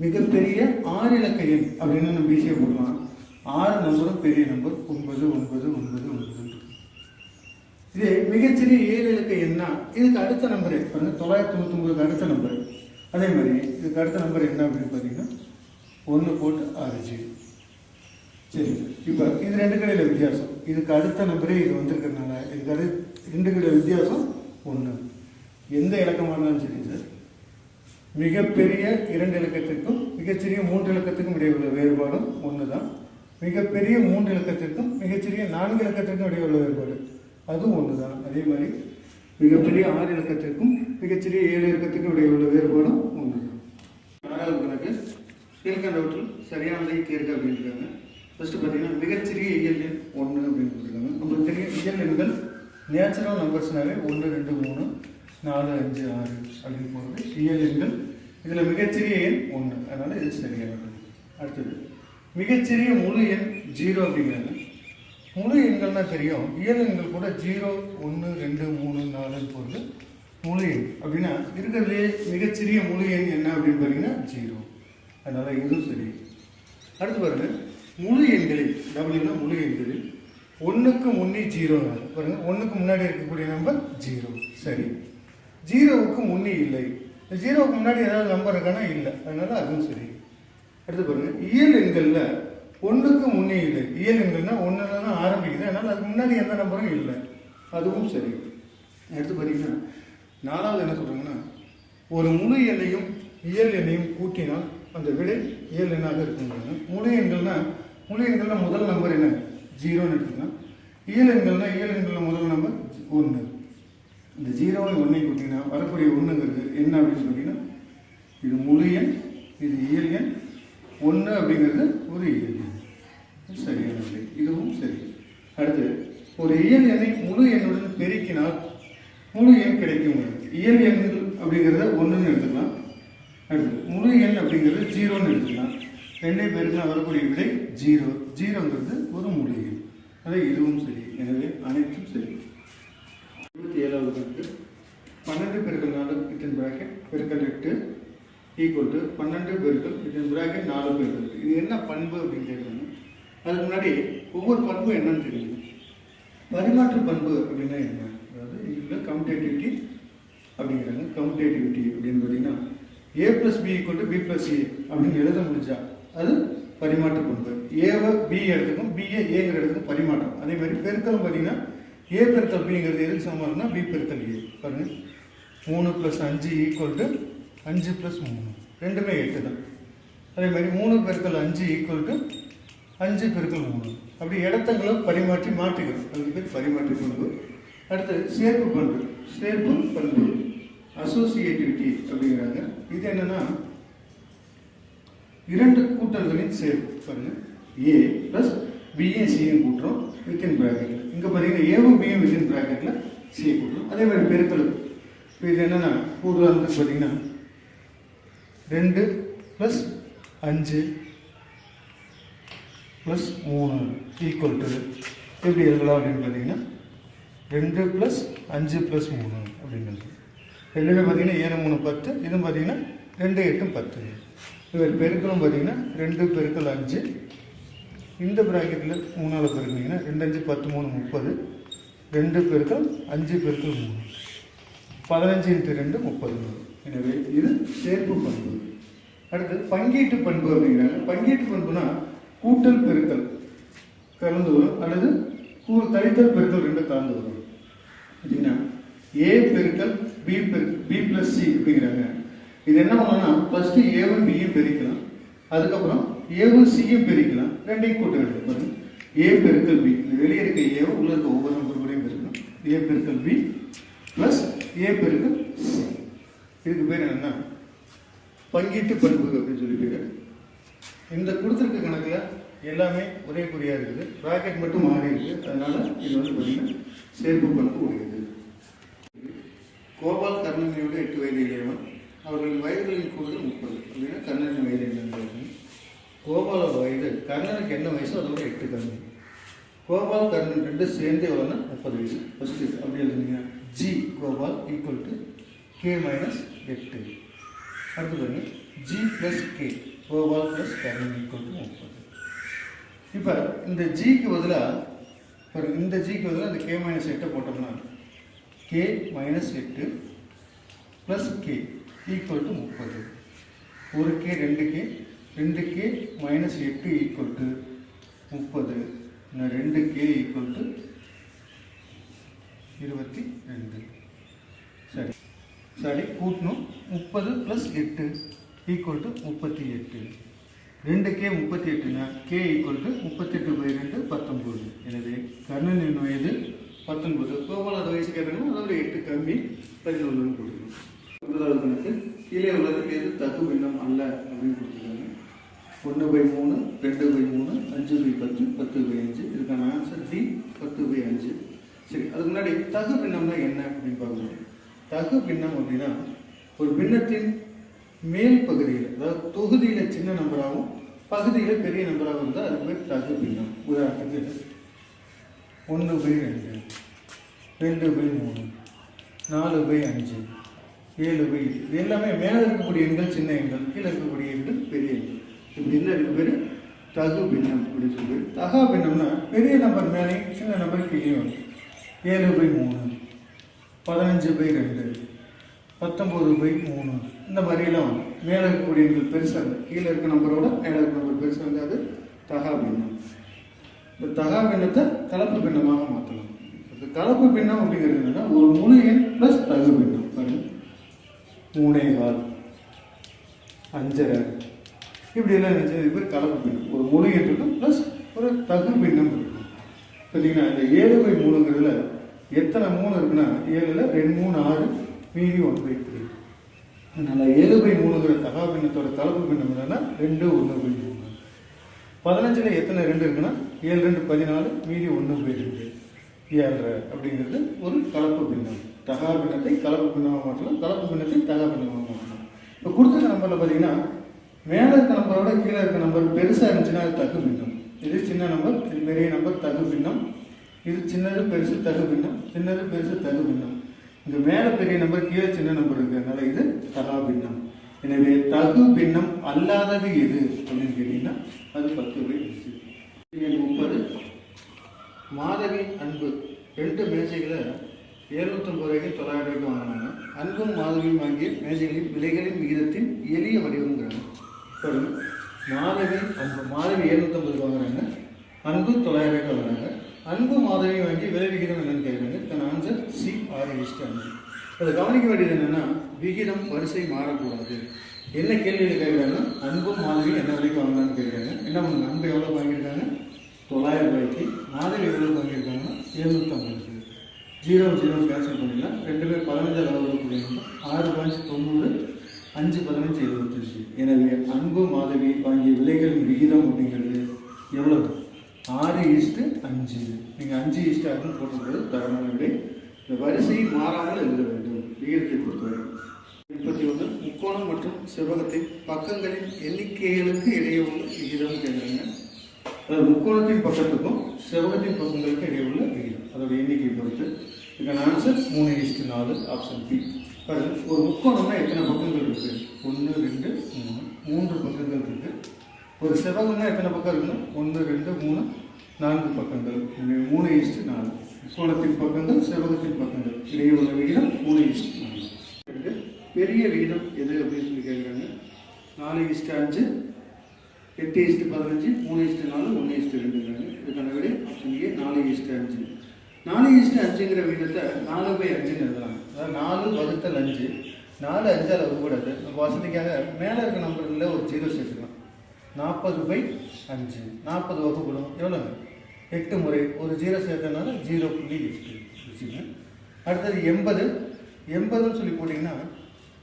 மிகப்பெரிய 6 இலக்க எண் அப்படின்னு நம்ம ஈஸியாக போடலாம். 6 நம்பரும் பெரிய நம்பர் 9 9 9 9. இது மிகச்சிறிய 7 இலக்க எண்ணா இதுக்கு அடுத்த நம்பரு பாருங்க 999க்கு அடுத்த நம்பரு. அதே மாதிரி இதுக்கு அடுத்த நம்பர் என்ன அப்படின்னு பார்த்தீங்கன்னா 1 போட்டு 6 0. சரி, இப்போ இது 2 கடையில் வித்தியாசம். இதுக்கு அடுத்த நம்பரே இது வந்திருக்கிறதுனால இதுக்கு அடுத்து 2 கடையில் வித்தியாசம் 1. எந்த இலக்கமாக இருந்தாலும் சரி சார், மிகப்பெரிய 2 இலக்கத்திற்கும் மிகச்சிறிய 3 இலக்கத்துக்கும் இடையே உள்ள வேறுபாடும் 1 தான். மிகப்பெரிய 3 இலக்கத்திற்கும் மிகச்சிறிய 4 இலக்கத்திற்கும் இடையே உள்ள வேறுபாடு அதுவும் 1 தான். அதே மாதிரி மிகப்பெரிய 6 இலக்கத்திற்கும் மிகச்சிறிய 7 இலக்கத்திற்கும் இடையே உள்ள வேறுபாடும் 1 தான். 6வது கணக்கு கீழ்கண்டவற்றில் சரியானதை தேர்க அப்படின்றாங்க. ஃபஸ்ட்டு பார்த்தீங்கன்னா மிகச்சிறிய இயல் எண் 1 அப்படின்னு கொடுத்துருக்காங்க. நம்மளுக்கு தெரியும் இயல் எண்கள் நேச்சுரல் நம்பர்ஸ்னாவே 1 2 3 4 5 6 அப்படின்னு போகிறது இயல் எண்கள். இதில் மிகச்சிறிய எண் 1, அதனால் இது சரியானது. அடுத்தது மிகச்சிறிய முழு எண் 0 அப்படிங்கிறாங்க. முழு எண்கள்னா தெரியும், இயல் எண்கள் கூட 0 1 2 3 4 போகிறது முழு எண். அப்படின்னா இருக்கிறதுலே மிகச்சிறிய முழு எண் என்ன அப்படின்னு பார்த்தீங்கன்னா 0. அதனால் இதுவும் சரி. அடுத்து பாருங்க, முழு எண்களில் டபுள்யூனா முழு எண்களில் 1க்கு முன்னே 0 பாருங்க. 1க்கு முன்னாடி இருக்கக்கூடிய நம்பர் 0. சரி, 0வுக்கு முன்னே இல்லை. 0வுக்கு முன்னாடி ஏதாவது நம்பர் இருக்கானா இல்லை, அதனால அதுவும் சரி. அடுத்து பாருங்க, இயல் எண்களில் ஒன்றுக்கு முன்னே இல்லை. இயல் எண்கள்னா ஒன்றுல தான் ஆரம்பிக்குது, அதனால் அதுக்கு முன்னாடி எந்த நம்பரும் இல்லை, அதுவும் சரி. அடுத்து பார்த்தீங்கன்னா 4வது என்ன சொல்கிறாங்கன்னா, ஒரு முழு எண்ணையும் இயல் எண்ணையும் கூட்டினால் அந்த விடை இயல் எண்ணாக இருக்குங்கிறாங்க. முழு எண்கள்னா முதல் நம்பர் என்ன 0ன்னு எடுத்துக்கலாம். இயல் எண்களில் முதல் நம்பர் 1. இந்த 0 1 கூட்டிங்கன்னா வரக்கூடிய 1ங்கிறது என்ன அப்படின்னு பார்த்தீங்கன்னா, இது முழு எண், இது இயல் எண், 1 அப்படிங்கிறது ஒரு இயல் எண். சரியான விடை, இதுவும் சரி. அடுத்து, ஒரு இயல் எண்ணை முழு எண்ணுடன் பெருக்கினால் முழு எண் கிடைக்கும். இயல் எண்கள் அப்படிங்கிறத 1ன்னு எடுத்துக்கலாம். அடுத்து முழு எண் அப்படிங்கிறது 0ன்னு எடுத்துக்கலாம். 2 பேருக்குனா வரக்கூடிய விடை 0. 0ங்கிறது ஒரு முழு எண். அதை இதுவும் சரி. எனவே அனைத்தும் சரி. 27வது கணக்கு 12 பெருக்கல் 4 வித்தின் பிராக்கெட் பெருக்கல் 8 ஈக்குவல் டு 12 பெருக்கல் வித்தின் பிராக்கெட் 4 பெருக்கல். இது என்ன பண்பு அப்படின்னு கேட்குறாங்க. அதுக்கு முன்னாடி ஒவ்வொரு பண்பும் என்னன்னு தெரியும். பரிமாற்று பண்பு அப்படின்னா என்ன, அதாவது இதில் கம்யூட்டேட்டிவிட்டி அப்படிங்கிறாங்க. கம்யூட்டேட்டிவிட்டி அப்படின்னு பார்த்தீங்கன்னா a + b = b + a அப்படின்னு எழுத முடிஞ்சா அது பரிமாற்று பண்பு. ஏவை பி எடுத்துக்கும், பிஏ ஏங்கிற இடத்துக்கும் பரிமாற்றம். அதே மாதிரி பெருக்கலும் பார்த்தீங்கன்னா a பெருக்கல் பிங்கிறது எதுக்கு சமம்னா b பெருக்கல் a. பாருங்க, 3 + 5 = 5 + 3, ரெண்டுமே 8 தான். அதே மாதிரி 3 பெருக்கல் 5 = 5 பெருக்கல் 3. அப்படி இடத்தங்களை பரிமாற்றி மாற்றிக்கிறோம், அதுக்கு பேர் பரிமாற்று பண்பு. அடுத்து சேர்ப்பு பண்பு. சேர்ப்பு பண்பு அசோசியேட்டிவிட்டி அப்படிங்கிறாங்க. இது என்னன்னா இரண்டு கூட்டல்களின் சேர்ப்பு. பாருங்க, a + b c கூட்டுறோம் வித்தின் பிராக்கெட்ல. இங்க பாத்தீங்கன்னா a b வித்தின் பிராக்கெட்ல c கூட்டுறோம். அதே மாதிரி பெருக்கல். இது என்னன்னா உதாரணத்துக்கு பாத்தீங்கன்னா 2 + 5 + 3 = எப்படி எழுதலாம் அப்படின்னு பார்த்தீங்கன்னா 2 + 5 + 3 அப்படிங்கிறது. ரெண்டுமே பார்த்தீங்கன்னா 7 3 10, இதுவும் பார்த்தீங்கன்னா 2 8 10. இவர் பெருக்கலும் பார்த்தீங்கன்னா 2 பெருக்கல் 5, இந்த ப்ராக்கெட்டில் 3ஆல் பெருக்கினீங்கன்னா 2 5 10 3 30, 2 பெருக்கல் 5 பெருக்கல் 3 15 × 2 30. எனவே இது சேர்ப்பு பண்பு. அடுத்து பங்கீட்டு பண்பு அப்படிங்கிறாங்க. பங்கீட்டு பண்புனா கூட்டல் பெருக்கல் கலந்து வரும், அல்லது கழித்தல் பெருக்கல் ரெண்டு கலந்து வரும். அப்படின்னா a பெருக்கல் b + c அப்படிங்கிறாங்க. இது என்ன பண்ணலாம், ஃபர்ஸ்ட் a1 b பெருக்கலாம், அதுக்கப்புறம் a1 c பெருக்கலாம், ரெண்டையும் கூட்ட வேண்டும். பாருங்க, a பெருக்கல் b, இந்த வெளியே இருக்க a உள்ள இருக்க ஒவ்வொரு நம்பர் கூடயும் பெருக்கணும். a பெருக்கல் b + a பெருக்கல் c. இதுக்கு பேர் என்னன்னா பங்கீட்டு பண்பு அப்படின்னு சொல்லிட்டு. இந்த கொடுத்துருக்க கணக்கில் எல்லாமே ஒரே குறியாக இருக்குது, ப்ராக்கெட் மட்டும் மாறி இருக்குது. அதனால இது வந்து பார்த்தீங்கன்னா சேர்ப்பு பண்பு உடையது. கோபால் கர்ணனியோட 8 வயது இளையவன், அவர்களின் வயதுகளின் கூடுதல் 30. அப்படின்னா கர்ணனின் வயது என்னன்னு, கோபாலோட வயது கர்ணனுக்கு என்ன வயசோ அதோட 8 கம்மி. கோபால் கர்ணன் ரெண்டு சேர்ந்து எவ்வளோன்னா 30 வயசு. ஃபஸ்ட்டு அப்படி எழுதுனீங்கன்னா ஜி கோபால் = k - 8. அடுத்து பாருங்க, g + k கோபால் + கர்ணன் = 30. இப்போ இந்த ஜிக்கு பதிலாக இந்த ஜிக்கு பதிலாக இந்த k - 8 போட்டோம்னா k - 8 + k = 30. ஒரு k 2k, 2k - 8 = 30. 2k = 22. சரி சரி கூட்டணும். 30 + 8 = 38. 2k 38னா k = 38/2 19. எனவே கர்ணனின் வயது 19. கோபாலோட வயசு கேட்டாங்கன்னா அதோட 8 கம்மி 11 கொடுக்கணும். முதலாவது கணக்கு கீழே உள்ளதுக்கு எது தகு பின்னம் அல்ல அப்படின்னு கொடுத்துருக்காங்க. 1/3, 2/3, 5/10, 10/5. இதுக்கான ஆன்சர் டி 10/5. சரி, அதுக்கு முன்னாடி தகு பின்னம்னா என்ன அப்படின்னு பார்க்கணும். தகு பின்னம் அப்படின்னா ஒரு பின்னத்தின் மேல் பகுதியில், அதாவது தொகுதியில் சின்ன நம்பராகவும் பகுதியில் பெரிய நம்பராகவும் இருந்தால் அதுக்கு பேர் தகு பின்னம். உதாரணத்துக்கு 1/2, 2/3, 4/5, 7/8. இது எல்லாமே மேலே இருக்கக்கூடிய எண்கள் சின்ன எண்கள், கீழே இருக்கக்கூடிய எண்கள் பெரிய எண்கள். இப்படி இருந்தால் இதுக்கு பேர் தகு பின்னம் அப்படின்னு சொல்லி. தகா பின்னம்னா பெரிய நம்பர் மேலே சின்ன நம்பர் கீழே வரும். 7/3, 15/2, 19/3, இந்த மாதிரிலாம் வரும். மேலே இருக்கக்கூடிய எண்கள் பெருசாக இருந்தால் கீழே இருக்க நம்பரோட மேலே இருக்க நம்பர் பெருசாக இருந்தால் அது தகா பின்னம். இந்த தகா பின்னத்தை கலப்பு பின்னமாக மாற்றலாம். இந்த கலப்பு பின்னம் அப்படிங்கிறது என்னன்னா ஒரு முழு எண் பிளஸ் தகு பின்னம். பாருங்க 3.25 5.5 இப்படி எல்லாம் இருந்துச்சு. இது பேர் கலப்பு பின்னம். ஒரு முழு எண் இருக்கும் பிளஸ் ஒரு தகு பின்னம் இருக்கும். பார்த்தீங்கன்னா இந்த 7/3ங்கிறதுல எத்தனை 3 இருக்குன்னா 7ல் 2 3 6 மீதி 1/3. அதனால 7/3ங்கிற தகா பின்னத்தோட கலப்பு பின்னம் என்னன்னா 2 1/3. 15ல் எத்தனை 2 இருக்குன்னா 7 2 14 மீதி 1/2 7 அப்படிங்கிறது ஒரு கலப்பு பின்னம். தகா பின்னத்தை கலப்பு பின்னமாக மாற்றலாம், கலப்பு பின்னத்தை தகா பின்னமாக மாற்றலாம். இப்போ கொடுத்துருக்க நம்பரில் பார்த்தீங்கன்னா மேலே இருக்க நம்பரோட கீழே இருக்க நம்பர் பெருசாக இருந்துச்சுன்னா அது தகு பின்னம். இது சின்ன நம்பர், இது பெரிய நம்பர், தகு பின்னம். இது சின்னது பெருசு தகு பின்னம், சின்னது பெருசு தகு பின்னம். இங்கே மேலே பெரிய நம்பர் கீழே சின்ன நம்பர் இருக்கிறதுனால இது தகா பின்னம். எனவே தகு பின்னம் அல்லாதது எது அப்படின்னு கேட்டீங்கன்னா அது 10/5. 30 மாதவி அன்பு 2 மேஜைகளை 750 ரூபாய்க்கு 900 ரூபாய்க்கு வாங்கினாங்க. அன்பும் மாதவியும் வாங்கிய மேஜைகளின் விலைகளின் விகிதத்தின் எளிய வடிவங்கிறாங்க. மாதவி அன்பு, மாதவி 750 வாங்குறாங்க, அன்பு 900 ரூபாய்க்கு வாங்குறாங்க. அன்பு மாதவி வாங்கி விலை விகிதம் என்னன்னு கேட்குறாங்க. தன் ஆன்சர் C 6:5. அதை கவனிக்க வேண்டியது என்னன்னா விகிதம் வரிசை மாறக்கூடாது. என்ன கேள்வியில் கேட்குறாங்கன்னா அன்பும் மாதவி என்ன விலைக்கு வாங்கினான்னு கேட்குறாங்க. என்ன பண்ணுங்க, அன்பு எவ்வளோ வாங்கியிருக்காங்க 900 ரூபாய்க்கு, மாதவி எவ்வளோ வாங்கியிருக்காங்கன்னா 750. 0 0 கேன்சல் பண்ணிடலாம். 2 பேர் 15 அளவு கூடியிருந்தோம். 6 5 90, 5 15 75. எனவே அன்பு மாதவி வாங்கிய விலைகளின் விகிதம் அப்படிங்கிறது எவ்வளவு 6:5. நீங்கள் 5:6 போட்டுக்கிறது தரமான விடை. இந்த வரிசை மாறாமல் எழுத வேண்டும் விகிதத்தை பொறுத்தவரை. 31 முக்கோணம் மற்றும் செவ்வகத்தின் பக்கங்களின் எண்ணிக்கைகளுக்கு இடையே உள்ள விகிதம் கேட்குறாங்க. அதாவது முக்கோணத்தின் பக்கத்துக்கும் செவ்வகத்தின் பக்கங்களுக்கு இடையே உள்ள விகிதம் அதோட எண்ணிக்கை பொறுத்து. இதுக்கான ஆன்சர் 3:4 ஆப்ஷன் பி. ஒரு முக்கோணம்னா எத்தனை பக்கங்கள் இருக்கு? 1 2 3 3 பக்கங்கள் இருக்கு. ஒரு செவ்வகம்னா எத்தனை பக்கம் இருக்குன்னா 1 2 3 4 பக்கங்கள். 3:4. முக்கோணத்தின் பக்கங்கள் செவ்வகத்தின் பக்கங்கள் இடையே உள்ள விகிதம் 3:4. பெரிய விகிதம் எது அப்படின்னு சொல்லி கேட்குறாங்க. 4:5 8:15 3:4 1:2. இதுக்கான விடை ஆப்ஷன் ஏ 4:5. 4:5ங்கிற விகிதத்தை 4/5 எழுதலாம். அதாவது 4/5. 4 5ஆல் வகுக்கூடாது. நம்ம வசதிக்காக மேலே இருக்க நம்பரில் ஒரு 0 சேர்த்துக்கலாம். 40/5 40 வகுப்படும் எவ்வளோ 8 முறை ஒரு 0 சேர்த்தனால 0.8. அடுத்தது 80. 80ன்னு சொல்லி போட்டிங்கன்னா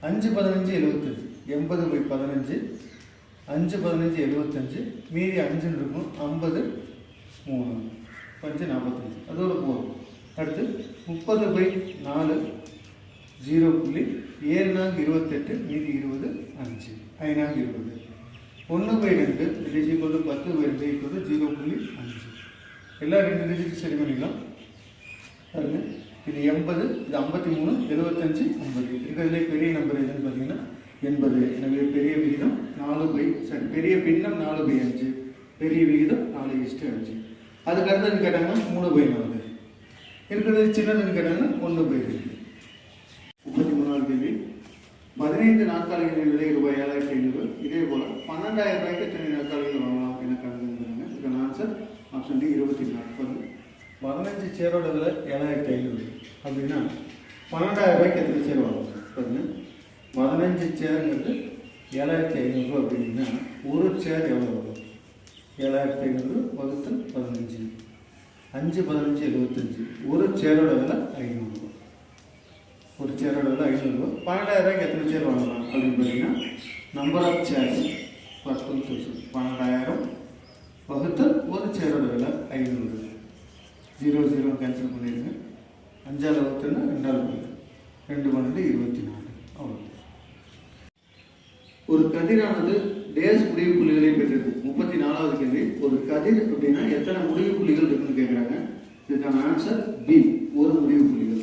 5 15 75. 80/15 5 15 75 மீதி 5 இருக்கும். 50 3 5 45 அதோட போகும். அடுத்து 30/4 0.7 28 மீதி 20 5 5 20. 1/2 10/2 0.5. எல்லா 2 டிஜிட் சரி பண்ணிக்கலாம். பாருங்க இது 80, இது 53, 75 50. இருக்கிறதுலே பெரிய நம்பர் எதுன்னு பார்த்தீங்கன்னா 80. எனவே பெரிய விகிதம் பெரிய பின்னம் 4/5, பெரிய விகிதம் 4:5. அதுக்கு அடுத்தது கேட்டாங்கன்னா 3/4. இருக்கிறது சின்னதுன்னு கேட்டாங்கன்னா 1/2. 33வது கேள்வி. 15 நாற்காலிகளின் விலை ரூபாய் 7,500. இதே போல 12,000 ரூபாய்க்கு எத்தனை நாற்காலிகள் வாங்கலாம் என கணக்குங்கிறாங்க. இதுக்கான ஆன்சர் ஆப்ஷன் டி 24. 15 சேரோட விலை 7,500 அப்படின்னா 12,000 ரூபாய்க்கு எத்தனை சேர் வாங்கலாம் பாருங்க. 15 சேருங்கிறது 7,500 அப்படின்னா ஒரு சேர் எவ்வளோ வரும்? 7,500 வகுத்தல் 15. 5 15 75. ஒரு சேரோட விலை 500. ஒரு சேரோட விலை 500. 12,000 ரூபாய்க்கு எத்தனை சேர் வாங்கலாம் அப்படின்னு பார்த்தீங்கன்னா நம்பர் ஆஃப் சேர்ஸ் ஃபார் 2000. 12,000 வகுத்தல் ஒரு சேரோட விலை 500. 0 0 கேன்சல் பண்ணிடுங்க. 5ஆல் வகுத்துன்னா 2ஆல் வகுத்து 2 12 24. அவ்வளோ. ஒரு கதிரானது டேஸ் முடிவு புள்ளிகளை பெற்றது. 34வது கேள்வி. ஒரு கதிர் அப்படின்னா எத்தனை முடிவு புள்ளிகள் இருக்குன்னு கேட்குறாங்க. இதுக்கான ஆன்சர் பி, ஒரு முடிவு புள்ளிகள்.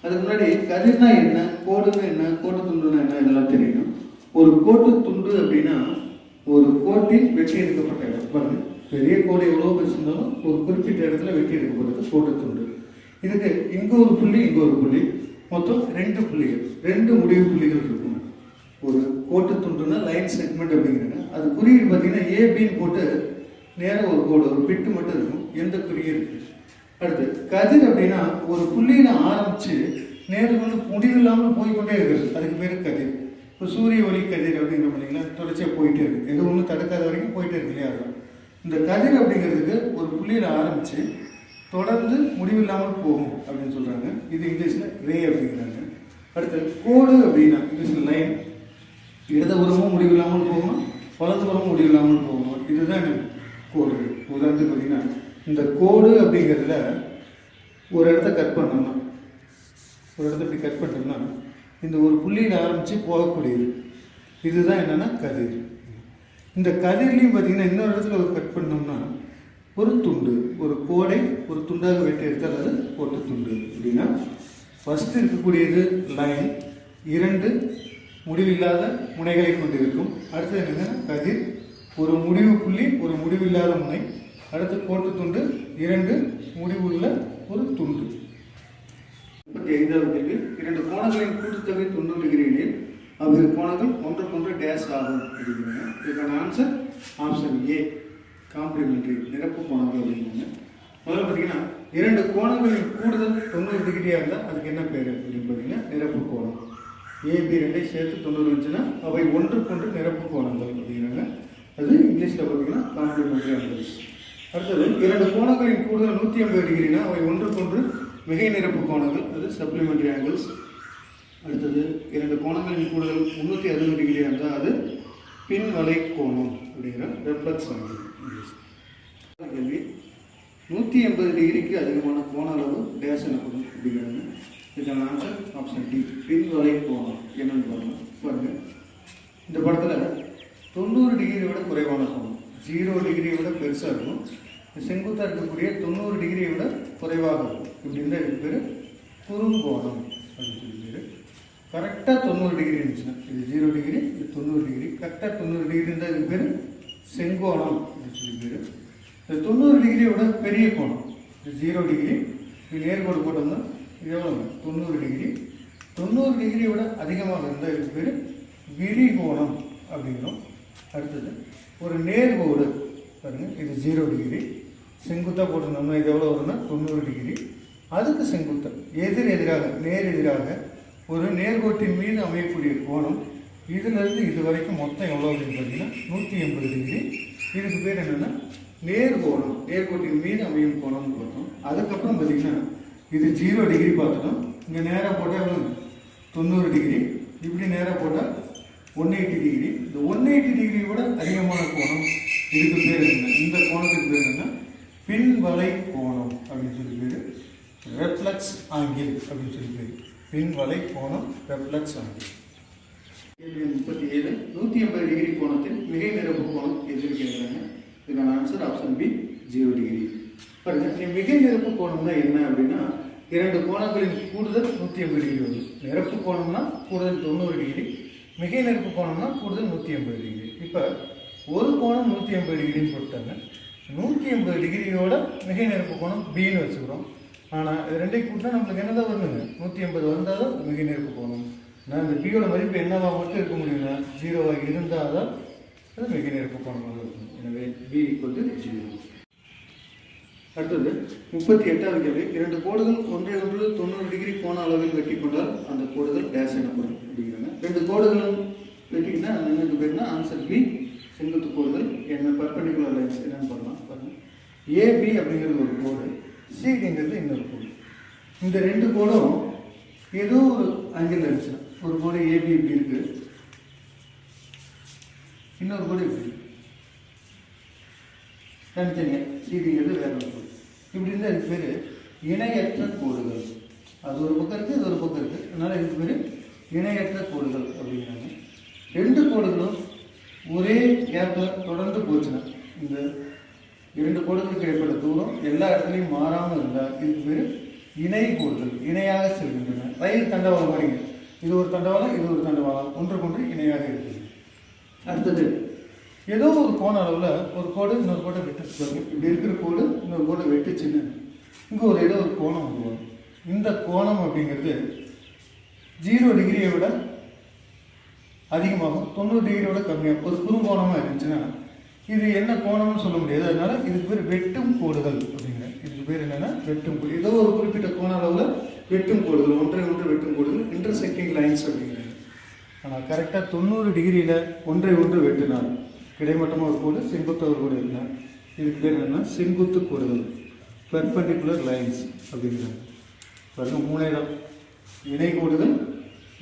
அதுக்கு முன்னாடி கதிர்னா என்ன, கோடுன்னா என்ன, கோட்டு துண்டுன்னா என்ன இதெல்லாம் தெரியணும். ஒரு கோட்டு துண்டு அப்படின்னா ஒரு கோட்டில் வெட்டி எடுக்கப்பட்ட இடம். பாருங்க பெரிய கோடு எவ்வளோ பெருசு இருந்தாலும் ஒரு குறிப்பிட்ட இடத்துல வெட்டி எடுக்கப்படுறது கோட்டு துண்டு. இதுக்கு இங்கே ஒரு புள்ளி இங்கே ஒரு புள்ளி, மொத்தம் 2 புள்ளிகள், 2 முடிவு புள்ளிகள் இருக்கும். ஒரு கோட்டு துண்டுன்னா லைன் செக்மெண்ட் அப்படிங்கிறாங்க. அது குறியீடு பார்த்தீங்கன்னா ஏபின்னு போட்டு நேராக ஒரு கோடு ஒரு பிட்டு மட்டும் இருக்கும், எந்த குறியும் இருக்கு. அடுத்து கதிர் அப்படின்னா ஒரு புள்ளியில ஆரம்பிச்சு நேருக்கு வந்து முடிவில்லாமல் போய்கொண்டே இருக்கிறது, அதுக்கு பேர் கதிர். இப்போ சூரிய ஒளி கதிர் அப்படிங்கிற பார்த்தீங்கன்னா தொடர்ச்சியாக போயிட்டே இருக்கு, எது ஒன்றும் தடுக்காத வரைக்கும் போயிட்டே இருக்கு இல்லையா. அதுதான் இந்த கதிர் அப்படிங்கிறதுக்கு ஒரு புள்ளியில் ஆரம்பிச்சு தொடர்ந்து முடிவில்லாமல் போகும் அப்படின்னு சொல்றாங்க. இது இங்கிலீஷ்ல ரே அப்படிங்கிறாங்க. அடுத்து கோடு அப்படின்னா இங்கிலீஷ்ல லைன், இடதுபுறமும் முடிவில்லாமல் போகணும், வலதுபுறமும் முடிவில்லாமல் போகணும், இதுதான் கோடு. உதாரணத்துக்கு பார்த்தீங்கன்னா இந்த கோடு அப்படிங்கிறதுல ஒரு இடத்த கட் பண்ணோம்னா, ஒரு இடத்த இப்படி கட் பண்ணிட்டோம்னா இந்த ஒரு புள்ளியில் ஆரம்பித்து போகக்கூடியது, இதுதான் என்னென்னா கதிர். இந்த கதிர்லையும் பார்த்தீங்கன்னா இன்னொரு இடத்துல ஒரு கட் பண்ணோம்னா ஒரு துண்டு, ஒரு கோடை ஒரு துண்டாக வெட்டி எடுத்தால் அது கோட்டு துண்டு. அப்படின்னா ஃபஸ்ட்டு இருக்கக்கூடியது லைன், 2 முடிவில்லாத முனைகளை கொண்டிருக்கும். அடுத்தது என்னன்னா கதிர், ஒரு முடிவு புள்ளி ஒரு முடிவில்லாத முனை. அடுத்து கோட்டு துண்டு, 2 முடிவுள்ள ஒரு துண்டு. 35வது கேள்வி, 2 கோணங்களின் கூட்டுத்தொகை 90 டிகிரி எனில் அவ்விரு கோணங்கள் ஒன்றுக்கொன்று டேஷ் ஆகும் அப்படிங்கிறாங்க. இதுக்கான ஆன்சர் ஆப்ஷன் ஏ, காம்ப்ளிமெண்ட்ரி, நிரப்பு கோணங்கள் அப்படிங்கிறாங்க. முதல்ல பார்த்தீங்கன்னா 2 கோணங்களின் கூடுதல் 90 டிகிரியாக இருந்தால் அதுக்கு என்ன பேர் அப்படின்னு பார்த்தீங்கன்னா நிரப்பு கோணம். ஏபி 2 சேர்த்து 90 இருந்துச்சுன்னா அவை ஒன்றுக்கொன்று நிரப்பு கோணங்கள் அப்படிங்கிறாங்க. அது இங்கிலீஷில் பார்த்தீங்கன்னா காம்ப்ளிமெண்ட்ரி ஆங்கிள்ஸ். அடுத்தது 2 கோணங்களின் கூடுதல் 180 டிகிரினா அவை ஒன்றுக்கொன்று மிகை நிரப்பு கோணங்கள், அது சப்ளிமெண்ட்ரி ஆங்கிள்ஸ். அடுத்தது 2 கோணங்களின் கூடுதல் 360 டிகிரி இருந்தால் அது பின் வலை கோணம் அப்படிங்கிற ரெஃப்ளெக்ஸ் ஆங்கிள். கேள்வி, 180 டிகிரிக்கு அதிகமான கோண அளவு டேஷ் எனப்படும் அப்படிங்கிறாங்க. இதுக்கான ஆன்சர் ஆப்ஷன் டி, பின் வலை கோணம். என்னன்னு பாருங்க, இந்த படத்தில் 90 டிகிரியை விட குறைவான கோணம் 0 டிகிரியை விட பெருசாக இருக்கும், செங்குத்தாக இருக்கக்கூடிய 90 டிகிரியை விட குறைவாக இருக்கும். இப்படி இருந்தால் இதுக்கு பேர் குறுங்கோணம் அப்படின்னு சொல்லி பேர். கரெக்டாக 90 டிகிரி இருந்துச்சுன்னா இது 0 டிகிரி, இது 90 டிகிரி, கரெக்டாக 90 டிகிரி இருந்தால் இதுக்கு பேர் செங்கோணம் அப்படின்னு சொல்லி பேர். இந்த 90 டிகிரியை விட பெரிய கோணம், இது 0 டிகிரி, இது நேர்கோடு போட்டோம்னா இது எவ்வளோங்க 90 டிகிரி. 90 டிகிரியை விட அதிகமாக இருந்தால் இதுக்கு பேர் விரிகோணம் அப்படிங்கிறோம். அடுத்தது ஒரு நேர்கோடு பாருங்கள், இது 0 டிகிரி, செங்குத்தாக போட்டிருந்தோம்னா இது எவ்வளோ வரும்னா 90 டிகிரி. அதுக்கு செங்குத்தாக எதிராக நேர் எதிராக ஒரு நேர்கோட்டின் மீது அமையக்கூடிய கோணம், இதிலிருந்து இது வரைக்கும் மொத்தம் எவ்வளோ அப்படின்னு பார்த்தீங்கன்னா 180 டிகிரி. இதுக்கு பேர் என்னென்னா நேர்கோணம், நேர்கோட்டின் மீது அமையும் கோணம்னு பார்த்தோம். அதுக்கப்புறம் பார்த்தீங்கன்னா இது 0 டிகிரி பார்த்துட்டோம், இங்கே நேராக போட்டால் எவ்வளோ 90 டிகிரி, இப்படி நேராக போட்டால் 180 டிகிரி. இந்த 180 டிகிரி விட அதிகமான கோணம், இதுக்கு பேர் என்ன, இந்த கோணத்துக்கு பேர் என்னன்னா பின் வலை கோணம் அப்படின்னு சொல்லி பேர், ரெஃப்ளெக்ஸ் ஆங்கிள் அப்படின்னு சொல்லி பேர். பின் வலை கோணம், ரெஃப்ளெக்ஸ் ஆங்கிள். கேள்வி 37, 180 டிகிரி கோணத்தில் மிகை நிரப்பு கோணம் எதுன்னு கேட்குறாங்க. இதுக்கான ஆன்சர் ஆப்ஷன் பி, 0 டிகிரி. பாருங்க, மிகை நிரப்பு கோணம்னா என்ன அப்படின்னா 2 கோணங்களின் கூடுதல் 180 டிகிரி வரும். நிரப்பு கோணம்னா கூடுதல் 90 டிகிரி, மிகை நிரப்பு கோணம்னா கூடுதல் 180 டிகிரி. இப்போ ஒரு கோணம் 180 டிகிரின்னு போட்டாங்க, 180 டிகிரியோட மிகை நிரப்பு கோணம் பின்னு வச்சுக்கிறோம். ஆனால் இது ரெண்டையும் கூட்டினா நம்மளுக்கு என்னதான் வரணுங்க 180 வந்தால் தான் மிகை நிரப்பு கோணம். நான் இந்த பியோட மதிப்பு என்னவாக மட்டும் இருக்க முடியும்னா 0வாக இருந்தால் தான் அது மிகை நிரப்பு கோணமாக இருக்கும். எனவே பி = 0. அடுத்தது 38வது கேள்வி, 2 கோடுகள் ஒன்றை ஒன்று 90 டிகிரி கோண அளவில் வெட்டி கொண்டால் அந்த கோடுகள் டேஷ் எனப்படும் அப்படிங்கிறாங்க. 2 கோடுகளும் வெட்டிங்கன்னா என்னென்னு பேருனா ஆன்சர் பி, செங்குத்து கோடுகள். என்ன பர்பெண்டிகுலர் லைன்ஸ் என்னன்னு பண்ணலாம் பாருங்க. ஏபி அப்படிங்கிறது ஒரு கோடு, சிடிங்கிறது இன்னொரு கோடு. இந்த 2 கோடும் ஏதோ ஒரு ஆங்கிள் இருந்துச்சு. ஒரு கோடு ஏபி இப்படி இருக்கு, இன்னொரு கோடு இப்படி தனித்தனியாக, சிடிங்கிறது வேற ஒரு கோடு. இப்படி இருந்தால் இதுக்கு பேர் இணையற்ற கோடுகள். அது ஒரு பக்கம் இருக்குது, இது ஒரு பக்கம் இருக்குது, அதனால் இதுக்கு பேர் இணையற்ற கோடுகள் அப்படிங்கிறாங்க. 2 கோடுகளும் ஒரே கேப்பில் தொடர்ந்து போச்சுன்னா, இந்த 2 கோடுகளுக்கு ஏற்பட்ட தூரம் எல்லா இடத்துலையும் மாறாமல் இருந்தால் இதுக்கு பேர் இணை கோடுகள், இணையாக செல்கின்றன. ரயில் தண்டவாளம் மாதிரிங்க, இது ஒரு தண்டவாளம், இது ஒரு தண்டவாளம், ஒன்றுக்கொன்று இணையாக இருக்குது. அடுத்தது ஏதோ ஒரு கோண அளவில் ஒரு கோடு இன்னொரு கோடை வெட்டுச்சு. இப்படி இருக்கிற கோடு இன்னொரு கோடை வெட்டுச்சுன்னு இங்கே ஏதோ ஒரு கோணம் உருவாகும். இந்த கோணம் அப்படிங்கிறது 0 டிகிரியை விட அதிகமாகும், 90 டிகிரியோட கம்மியாகும். ஒரு குறுங்கோணமாக இருந்துச்சுன்னா இது என்ன கோணம்னு சொல்ல முடியாது. அதனால இதுக்கு பேர் வெட்டும் கோடுகள் அப்படிங்கிற. இதுக்கு பேர் என்னன்னா வெட்டும் கோடு. ஏதோ ஒரு குறிப்பிட்ட கோண அளவில் வெட்டும் கோடுகள், ஒன்றை ஒன்று வெட்டும் கோடுகள், இன்டர்செக்டிங் லைன்ஸ் அப்படிங்கிறாங்க. ஆனால் கரெக்டாக 90 டிகிரியில் ஒன்றை ஒன்று வெட்டினால் கிடைமட்டமாக ஒரு கோடு, செங்குத்தாக ஒரு கோடு இருந்தால் இதுக்கு பேர் என்னன்னா செங்குத்து கோடுகள், பெர்பெண்டிகுலர் லைன்ஸ் அப்படிங்கிறாங்க. பாருங்க, 3 இடம்: இணை கோடுகள்,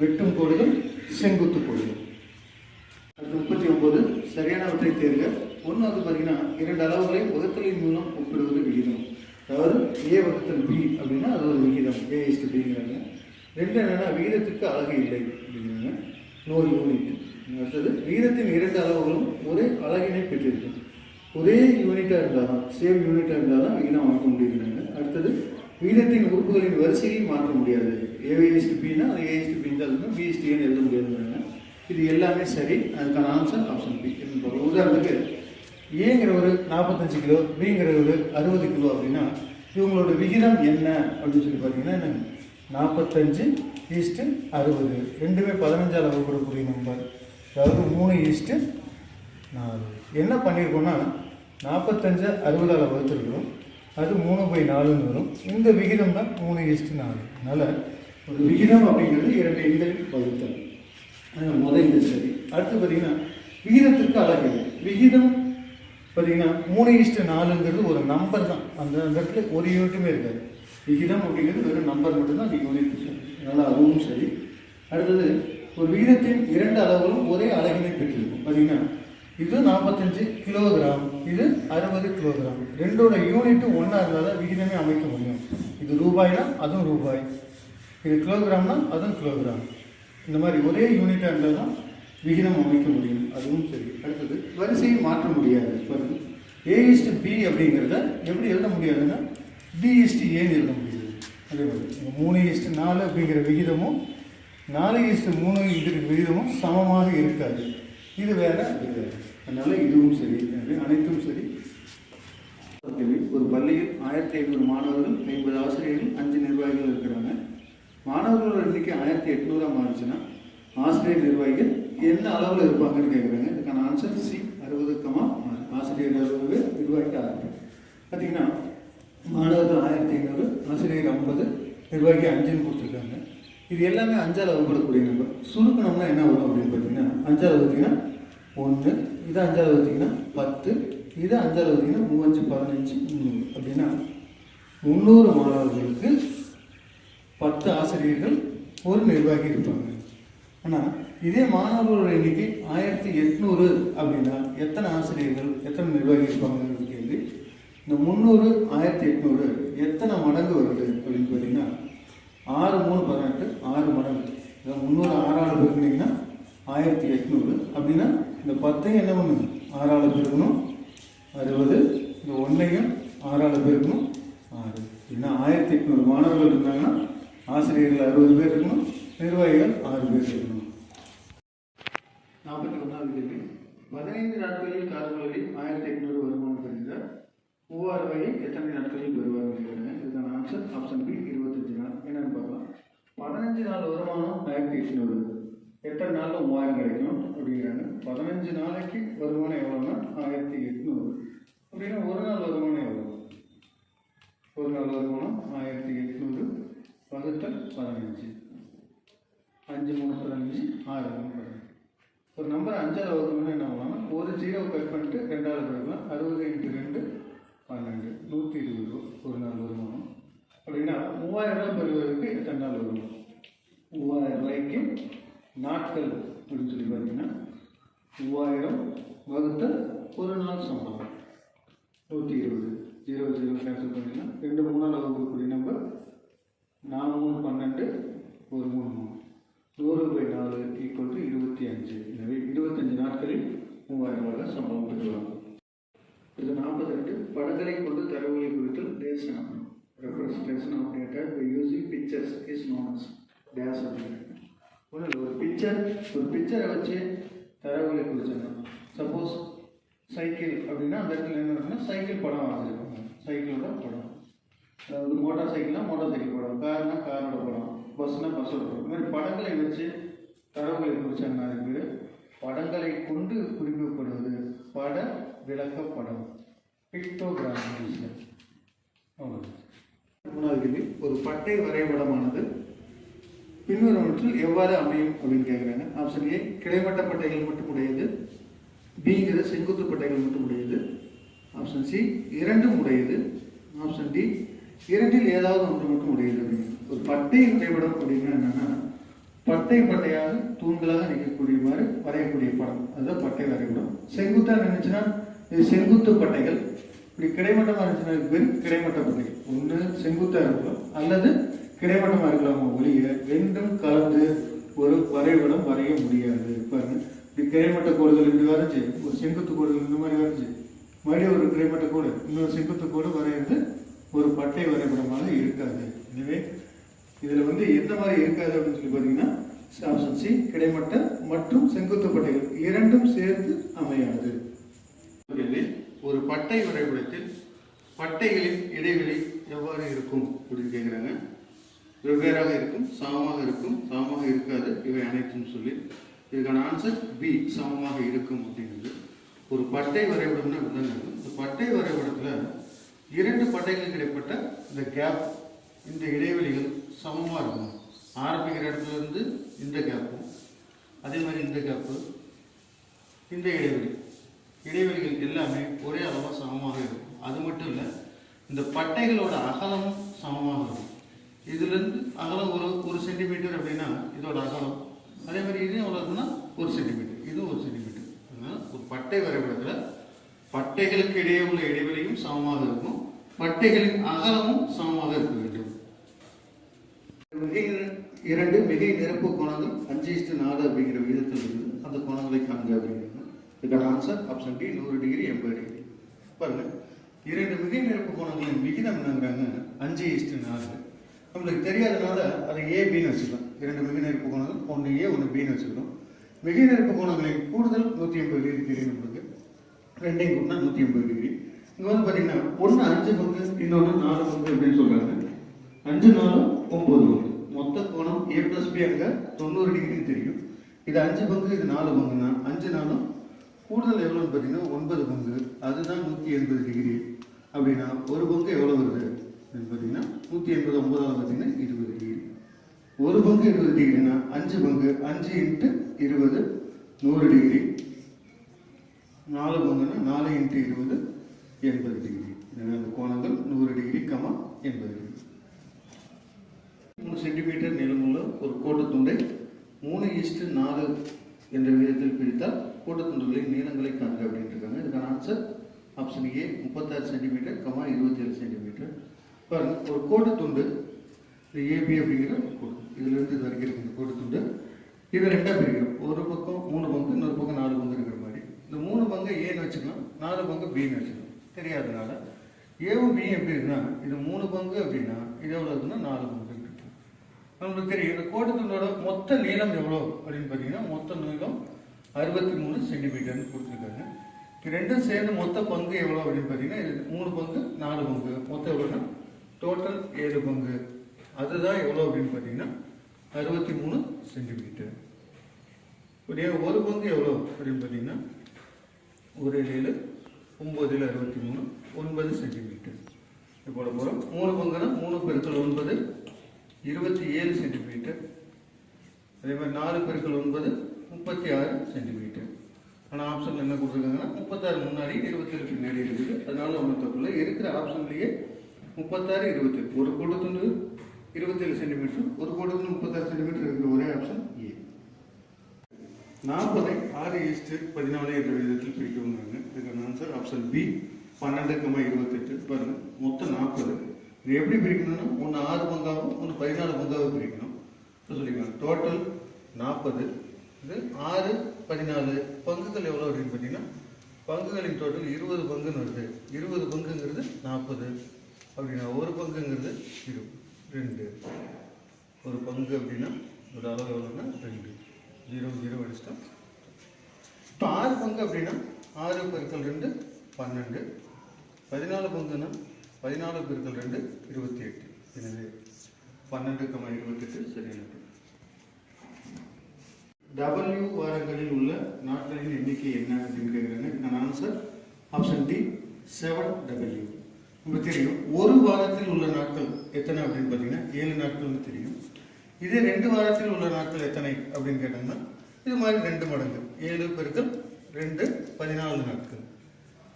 வெட்டும் கோடுகள், செங்குத்து கோடுகள். அடுத்து 39 சரியானவற்றை தேர்க. ஒன்று வந்து பார்த்தீங்கன்னா 2 அளவுகளை வகுத்தலின் மூலம் ஒப்பிடுவது விகிதம். அதாவது A வகுத்தல் B அப்படின்னா அது ஒரு விகிதம், A:Bங்கிறாங்க. 2 என்னன்னா விகிதத்திற்கு அலகு இல்லை அப்படிங்கிறாங்க, நோ யூனிட். அடுத்தது விகிதத்தின் 2 அளவுகளும் ஒரே அலகினை பெற்றிருக்கும். ஒரே யூனிட்டாக இருந்தால் தான், சேம் யூனிட்டாக இருந்தால் தான் விகிதம் மாற்ற முடியுங்கிறாங்க. அடுத்தது விகிதத்தின் உறுப்புகளின் வரிசையை மாற்ற முடியாது. A:Bனா அது A:B தான் இருக்கணும், B:Aன்னு எழுத முடியாதுங்கிறாங்க. இது எல்லாமே சரி. அதுக்கான ஆன்சர் ஆப்ஷன் பி. உதாரணத்துக்கு ஏங்கிற ஒரு 45 கிலோ, பிங்கிற ஒரு 60 கிலோ அப்படின்னா இவங்களோட விகிதம் என்ன அப்படின்னு சொல்லி பார்த்தீங்கன்னா என்னங்க, 45:60. ரெண்டுமே 15ஆல் வகுப்படக்கூடிய நம்பர். அதாவது 3:4. என்ன பண்ணியிருக்கோம்னா 45 60ஆல் வகுத்துருக்கிறோம், அது 3/4ன்னு வரும். இந்த விகிதம் தான் 3:4. அதனால் ஒரு விகிதம் அப்படிங்கிறது 2 எண்களின் வகுத்தல். முதல் இது சரி. அடுத்து பார்த்தீங்கன்னா விகிதத்திற்கு அலகு. விகிதம் பார்த்தீங்கன்னா 3:4ங்கிறது ஒரு நம்பர் தான். அந்த இடத்துல ஒரு யூனிட்டுமே இருக்காது. விகிதம் அப்படிங்கிறது வெறும் நம்பர் மட்டும்தான், அது யூனிட் இருக்காது. அதனால் அதுவும் சரி. அடுத்தது ஒரு விகிதத்தின் 2 அளவுகளும் ஒரே அலகினை பெற்றிருக்கும். பார்த்தீங்கன்னா இது 45 கிலோகிராம், இது 60 கிலோகிராம். ரெண்டோட யூனிட்டும் ஒன்றா இருந்தால் தான் விகிதமே அமைக்க முடியும். இது ரூபாய்னா அதுவும் ரூபாய், இது கிலோகிராம்னா அதுவும் கிலோகிராம். இந்த மாதிரி ஒரே யூனிட்டாக இருந்தால் தான் விகிதம் அமைக்க முடியும். அதுவும் சரி. அடுத்தது வரிசையை மாற்ற முடியாது. பாருங்க, A:B அப்படிங்கிறத எப்படி எழுத முடியாதுன்னா B:Aன்னு எழுத முடியாது. அதே மாதிரி 3:4 அப்படிங்கிற விகிதமும் 4:3 விகிதமும் சமமாக இருக்காது. இது வேற, இது வேற. அதனால இதுவும் சரி. எனவே அனைத்தும் சரி. ஒரு பள்ளியில் 1500 மாணவர்கள், 50 ஆசிரியர்கள், 5 நிர்வாகிகள் இருக்கிறாங்க. மாணவர்களோட எண்ணிக்கை 1800 மாறிச்சுன்னா ஆசிரியர் நிர்வாகிகள் என்ன அளவில் இருப்பாங்கன்னு கேட்குறாங்க. இதுக்கான ஆன்சர் சி, 60, ஆசிரியர் 60 பேர், நிர்வாகிக்கு 6 பேர். பார்த்தீங்கன்னா மாணவர்கள் 1500, ஆசிரியர் 50, நிர்வாகி 5ன்னு கொடுத்துருக்காங்க. இது எல்லாமே 5ஆல் வகுப்படக்கூடிய நம்பர். சுருக்கணும்னா என்ன வரும் அப்படின்னு பார்த்தீங்கன்னா 5ஆல் வகுத்தீங்கன்னா 1, இது 5ஆல் வகுத்தீங்கன்னா 10, இது 5ஆல் வகுத்தீங்கன்னா 3, 5, 15, 300. அப்படின்னா 300 மாணவர்களுக்கு 10 ஆசிரியர்கள், ஒரு நிர்வாகி இருப்பாங்க. ஆனால் இதே மாணவர்களோட எண்ணிக்கை 1800 அப்படின்னா எத்தனை ஆசிரியர்கள், எத்தனை நிர்வாகி இருப்பாங்கிறது கேள்வி. இந்த 300 1800 எத்தனை மடங்கு வருது அப்படின்னு பார்த்தீங்கன்னா 6 3 18, 6 மடங்கு. 300 6ஆல் பெருக்கினீங்கன்னா 1800. அப்படின்னா இந்த 10ஐயும் என்ன பண்ணுங்க, 6ஆல் பெருக்கணும் 60, இந்த 1ஐயும் 6ஆல் பெருக்கணும் 6. ஏன்னா 1800 மாணவர்கள் இருந்தாங்கன்னா ஆசிரியர்கள் 60 பேர் இருக்கணும், நிர்வாகிகள் 6 பேர் இருக்கணும். 41வது கேள்வி. 15 நாட்களில் கார்பனில் 1800 வருமானம் பெறுகிறார். 3000 ரூபாயை எத்தனை நாட்களில் பெறுவார் கேட்குறாங்க. இதுக்கான ஆன்சர் ஆப்ஷன் பி, 25 நாள். என்னன்னு பார்க்கலாம். 15 நாள் வருமானம் 1800, எத்தனை நாளில் 3000 கிடைக்கும் அப்படிங்கிறாங்க. 15 நாளைக்கு வருமானம் எவ்வளோன்னா 1800. அப்படின்னா ஒரு நாள் வருமானம் எவ்வளோ? ஒரு நாள் வருமானம் 1800 வகுத்தல் 15. 5 3 15, 6 15. ஒரு நம்பர் 5ஆல் வகுக்கணும்னா என்ன பண்ணலாம்னா ஒரு 0 கட் பண்ணிட்டு 2ஆல் பெருக்கலாம். 60 × 2 12, 120 ரூபா ஒரு நாள் வருமானம். அப்படின்னா 3000 ரூபாய் பெறுவதற்கு எத்தனை நாள் வருமானம்? 3000 ரூபாய்க்கு நாட்கள் அப்படின்னு சொல்லி பார்த்தீங்கன்னா 3000 வகுத்தல் ஒரு நாள் சம்பளம் 120. 0 0 கேன்சல் பண்ணிங்கன்னா 2 3ஆல் வகுக்கக்கூடிய நம்பர் 4 3 12, 1 3 3. 100/4 = 25. எனவே 25 நாட்களில் 3000 ரூபாய் சம்பளம் பெற்றுவாங்க. இது 42. படங்களை கொண்டு தரவுகளை குறித்தல் டேஷன். Representation of data by using pictures is known as dash அப்படிங்கிறாங்க. ஒரு பிக்சரை வச்சு தரவுகளை குறிச்சாங்க. சப்போஸ் சைக்கிள் அப்படின்னா அந்த இடத்துல என்ன இருக்குன்னா சைக்கிள் படம் வரைஞ்சிருப்பாங்க, சைக்கிளோட படம். அதாவது மோட்டார் சைக்கிள்னா மோட்டார் சைக்கிள் படம், கார்னா காரோட படம், பஸ்னா பஸ்ஸோட படம். இந்த மாதிரி படங்களை வச்சு தரவுகளை குறிச்சாங்கன்னா அதுக்கு படங்களை கொண்டு குறிப்பிடப்படுவது பட விளக்கப்படம், பிக்டோகிராம். மூணாவது கேள்வி, ஒரு பட்டை வரைபடமானது பின்வருவற்றில் எவ்வாறு அமையும் அப்படின்னு கேட்குறாங்க. ஆப்ஷன் ஏ கிடைமட்ட பட்டைகள் மட்டும் உடையது, பிங்கிறது செங்குத்து பட்டைகள் மட்டும் உடையது, ஆப்ஷன் சி இரண்டும் உடையது, ஆப்ஷன் டி இரண்டில் ஏதாவது ஒன்று மட்டும் உடையது. அப்படின்னு ஒரு பட்டை வரைபடம் அப்படின்னா என்னன்னா, பட்டை பட்டையாக தூண்களாக நிற்கக்கூடியவாறு வரையக்கூடிய படம், அதுதான் பட்டை வரைபடம். செங்குத்தா நினைச்சுன்னா இது செங்குத்து பட்டைகள், இப்படி கிடைமட்டமாக இருந்துச்சுன்னா இது பேர் கிடைமட்ட பட்டைகள். ஒன்று செங்குத்தா இருக்கலாம் அல்லது கிடைமட்டமாக இருக்கலாமா ஒளிய ரெண்டும் கலந்து ஒரு வரைபடம் வரைய முடியாது. பாருங்க, இப்படி கிடைமட்ட கோடுகள் இப்படி வரைஞ்சி ஒரு செங்குத்து கோடுகள் இந்த மாதிரி வரைஞ்சி மறுபடியும் ஒரு கிடைமட்ட கோடு இன்னொரு செங்குத்து கோடு வரைகிறது ஒரு பட்டை வரைபடமாக இருக்காது. எனவே இதில் எந்த மாதிரி இருக்காது அப்படின்னு சொல்லி பார்த்தீங்கன்னா ஆப்ஷன் சி கிடைமட்ட மற்றும் செங்குத்து பட்டைகள் இரண்டும் சேர்ந்து அமையாது. ஒரு பட்டை வரைபடத்தில் பட்டைகளின் இடைவெளி எவ்வாறு இருக்கும் அப்படின்னு கேட்குறாங்க. வெவ்வேறாக இருக்கும், சமமாக இருக்கும், சமமாக இருக்காது, இவை அனைத்தும் சொல்லி இதுக்கான ஆன்சர் பி சமமாக இருக்கும் அப்படிங்கிறது. ஒரு பட்டை வரைபடம்னா இப்படிதான் இருக்கும். இந்த பட்டை வரைபடத்தில் இரண்டு பட்டைகளுக்கு இடைப்பட்ட இந்த கேப், இந்த இடைவெளிகள் சமமாக இருக்கும். ஆரம்பிக்கிற இடத்துல இருந்து இந்த கேப்பும் அதே மாதிரி இந்த கேப்பு, இந்த இடைவெளிகள் எல்லாமே ஒரே அளவாக சமமாக இருக்கும். அது மட்டும் இல்லை, இந்த பட்டைகளோட அகலமும் சமமாக இருக்கும். இதுலேருந்து அகலம் ஒரு சென்டிமீட்டர் அப்படின்னா இதோட அகலம், அதே மாதிரி இதுவும் எவ்வளோ இருக்குன்னா 1 சென்டிமீட்டர், இதுவும் 1 சென்டிமீட்டர். அதனால் ஒரு பட்டை வரைபடத்தில் பட்டைகளுக்கு இடையே உள்ள இடைவெளியும் சமமாக இருக்கும், பட்டைகளின் அகலமும் சமமாக இருக்க வேண்டும். இரண்டு மிகை நிரப்பு கோணங்கள் 5:4 அப்படிங்கிற விகிதத்தில் இருக்குது. அந்த கோணங்களை காண்க அப்படிங்கிறது. இதுக்கான answer option D 100 degree 80 degree. பாருங்க, இரண்டு மிகை நிரப்பு கோணங்களின் விகிதம் என்னங்கிறாங்க 5:4. நம்மளுக்கு தெரியாதனால அதை ஏபின்னு வச்சுக்கலாம். இரண்டு மிகை நிரப்பு கோணங்கள், ஒன்று ஏ ஒன்று பின்னு வச்சுக்கிறோம். மிகை நிரப்பு கோணங்களின் கூடுதல் 180 டிகிரி தெரியும் நம்மளுக்கு. ரெண்டையும் கூட்டினா 180 டிகிரி. இங்கே பார்த்தீங்கன்னா ஒன்று 5 பங்கு, இன்னொன்று 4 பங்கு அப்படின்னு சொல்றாங்க. 5 4 9 பங்கு. மொத்த கோணம் ஏ பிளஸ் பி அங்கே 90 டிகிரின்னு தெரியும். இது 5 பங்கு, இது 4 பங்குன்னா 5 4 கூடுதல் எவ்வளோன்னு பார்த்தீங்கன்னா 9 பங்கு, அதுதான் 180 டிகிரி. அப்படின்னா ஒரு பங்கு எவ்வளோ வருது அப்படின்னு பார்த்தீங்கன்னா 180 9 பார்த்தீங்கன்னா 20 டிகிரி. ஒரு பங்கு 20 டிகிரினா 5 பங்கு 5 × 20 100 டிகிரி. 4 பங்குன்னா 4 × 20 80 டிகிரி. அந்த கோணங்கள் 100 டிகிரி, 80 டிகிரி. 3 சென்டிமீட்டர் நீளமுள்ள ஒரு கோட்டு துண்டை 3:4 என்ற விகிதத்தில் பிரித்தால் கோட்டு துண்டுகளின் நீளங்களை காண்க அப்படின்னு இருக்காங்க. இதுக்கான answer option A 36 centimetre, 27 centimetre. பாருங்க, ஒரு கோட்டு துண்டு இந்த ஏபி அப்படிங்கிற ஒரு கோடு, இதுலேருந்து இது வரைக்கும் இருக்கு. இந்த கோட்டு துண்டு இதை ரெண்டாக பிரிக்கிறோம். ஒரு பக்கம் 3 பங்கு, இன்னொரு பக்கம் 4 பங்கு இருக்கிற மாதிரி. இந்த 3 பங்கு ஏன்னு வச்சுக்கலாம், 4 பங்கு பின்னு வச்சுக்கலாம். தெரியாதனால ஏவும் பியும் எப்படி இருக்குன்னா, இது 3 பங்கு அப்படின்னா இது எவ்வளோ இருக்குன்னா 4 பங்கு. நம்மளுக்கு தெரியும் இந்த கோட்டு துண்டோட மொத்த நீளம் எவ்வளோ அப்படின்னு பார்த்தீங்கன்னா மொத்த நீளம் 63 சென்டிமீட்டர்னு கொடுத்துருக்காங்க. இது ரெண்டும் சேர்ந்து மொத்த பங்கு எவ்வளோ அப்படின்னு பார்த்தீங்கன்னா இது 3 பங்கு 4 பங்கு மொத்தம் எவ்வளோன்னா டோட்டல் 7 பங்கு. அதுதான் எவ்வளோ அப்படின்னு பார்த்தீங்கன்னா 63 சென்டிமீட்டர். ஒரு பங்கு எவ்வளோ அப்படின்னு பார்த்தீங்கன்னா 1 7 9 63 9 சென்டிமீட்டர். இப்போ போகிறோம் 3 பங்குனா 3 × 9 27 சென்டிமீட்டர். அதே மாதிரி 4 × 9 36 சென்டிமீட்டர். ஆனால் ஆப்ஷனில் என்ன கொடுத்துருக்காங்கன்னா 36 முன்னாடி 27 பின்னாடி இருக்குது. அதனால ஒன்றும் தப்பில்லை. இருக்கிற ஆப்ஷன்லேயே 36 27. ஒரு கோட்டு துண்டு 27 சென்டிமீட்டர், ஒரு கோட்டு துண்டு 36 சென்டிமீட்டர் இருக்கிற ஒரே ஆப்ஷன் ஏ. 40 6:14 என்ற விதத்தில் பிரிக்கணுங்க. இதுக்கான ஆன்சர் ஆப்ஷன் பி 12,28. பாருங்க, மொத்தம் 40. இது எப்படி பிரிக்கணும்னா ஒன்று 6 பங்காகவும் ஒன்று 14 பங்காகவும் பிரிக்கணும் சொல்லிக்கலாம். டோட்டல் 40. இது 6 14 பங்குகள் எவ்வளோ அப்படின்னு பார்த்தீங்கன்னா பங்குகளின் டோட்டல் 20 பங்குன்னு வருது. 20 பங்குங்கிறது 40 அப்படின்னா ஒரு பங்குங்கிறது 2. ஒரு பங்கு அப்படின்னா ஒரு அளவு எவ்வளோன்னா 2. 0 0 அடிச்சிட்டோம். இப்போ 6 பங்கு அப்படின்னா 6 × 2 12. 14 பங்குன்னா 14 × 2 28. எனவே 12,28 சரியான. W வாரங்களில் உள்ள நாட்களின் எண்ணிக்கை என்ன அப்படின்னு கேட்குறாங்க. இதுக்கான ஆன்சர் ஆப்ஷன் டி 7W. உங்களுக்கு தெரியும் ஒரு வாரத்தில் உள்ள நாட்கள் எத்தனை அப்படின்னு பார்த்தீங்கன்னா 7 நாட்கள்னு தெரியும். இதே 2 வாரத்தில் உள்ள நாட்கள் எத்தனை அப்படின்னு கேட்டாங்கன்னா இது மாதிரி 2 மடங்கு 7 பெருக்கல் 2 14 நாட்கள்.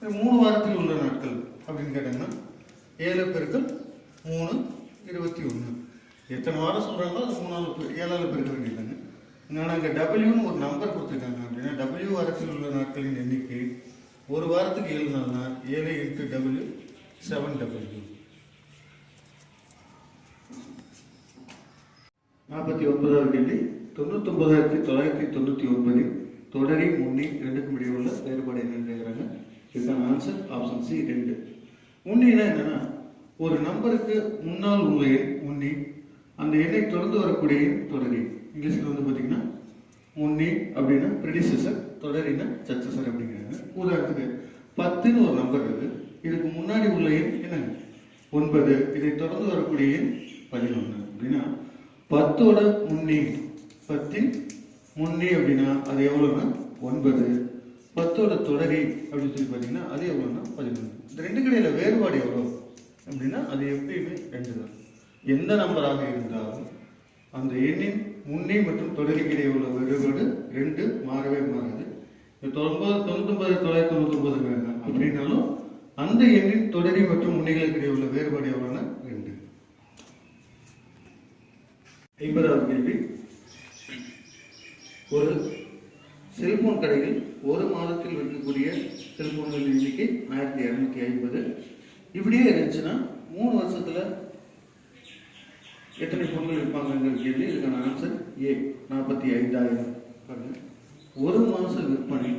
3 வாரத்தில் உள்ள நாட்கள் அப்படின்னு கேட்டாங்கன்னா 7 பெருக்கல் 3 21. எத்தனை வாரம் சொல்கிறாங்களோ அது 7ஆல் பெருக்க வேண்டியதாங்க. ஆனால் அங்கே டபிள்யூன்னு ஒரு நம்பர் கொடுத்துருக்காங்க. அப்படின்னா டபிள்யூ வாரத்தில் உள்ள நாட்களின் எண்ணிக்கை ஒரு வாரத்துக்கு 7 நாள்னா 7 × W 7W. 49வது கேள்வி. 99,999 தொடரி முன்னி ரெண்டுக்கும் இடையே உள்ள வேறுபாடு என்னன்னு கேட்குறாங்க. இதுக்கான ஆன்சர் ஆப்ஷன் சி 2. முன்னினா என்னன்னா ஒரு நம்பருக்கு முன்னால் உள்ள எண் முன்னி, அந்த எண்ணை தொடர்ந்து வரக்கூடிய எண் தொடரி. இங்கிலீஷில் வந்து பார்த்தீங்கன்னா முன்னி அப்படின்னா ப்ரெடிசஸர், தொடரின்னா சக்சஸர் அப்படிங்கிறாங்க. உதாரணத்துக்கு 10ன்னு ஒரு நம்பர் இருக்குது. இதுக்கு முன்னாடி உள்ள எண் என்னங்க 9, இதை தொடர்ந்து வரக்கூடிய எண் 11 அப்படின்னா 10ஓட முன்னி, 10இன் முன்னி அப்படின்னா அது எவ்வளோன்னா 9. 10ஓட தொடரி அப்படின்னு சொல்லி பார்த்தீங்கன்னா அது எவ்வளோன்னா 11. இந்த ரெண்டு கடையில வேறுபாடு எவ்வளோ அப்படின்னா அது எப்பயுமே 2 தான். எந்த நம்பராக இருந்தாலும் அந்த எண்ணின் முன்னி மற்றும் தொடரிக்கு இடையே உள்ள வேறுபாடு 2 மாறவே மாறாது. 99,999 வேண்டாம் அப்படின்னாலும் அந்த எண்ணின் தொடரி மற்றும் முன்னிகளுக்கு இடையே உள்ள வேறுபாடு எவ்வளோன்னா 2. 50வது கேள்வி. ஒரு செல்போன் கடையில் ஒரு மாதத்தில் விற்கக்கூடிய செல்போன்களின் எண்ணிக்கை 1250. இப்படியே இருந்துச்சுன்னா 3 வருஷத்துல எத்தனை பொருட்கள் விற்பாங்கிற கேள்வி. இதுக்கான ஆன்சர் ஏ 45,000. ஒரு மாத விற்பனை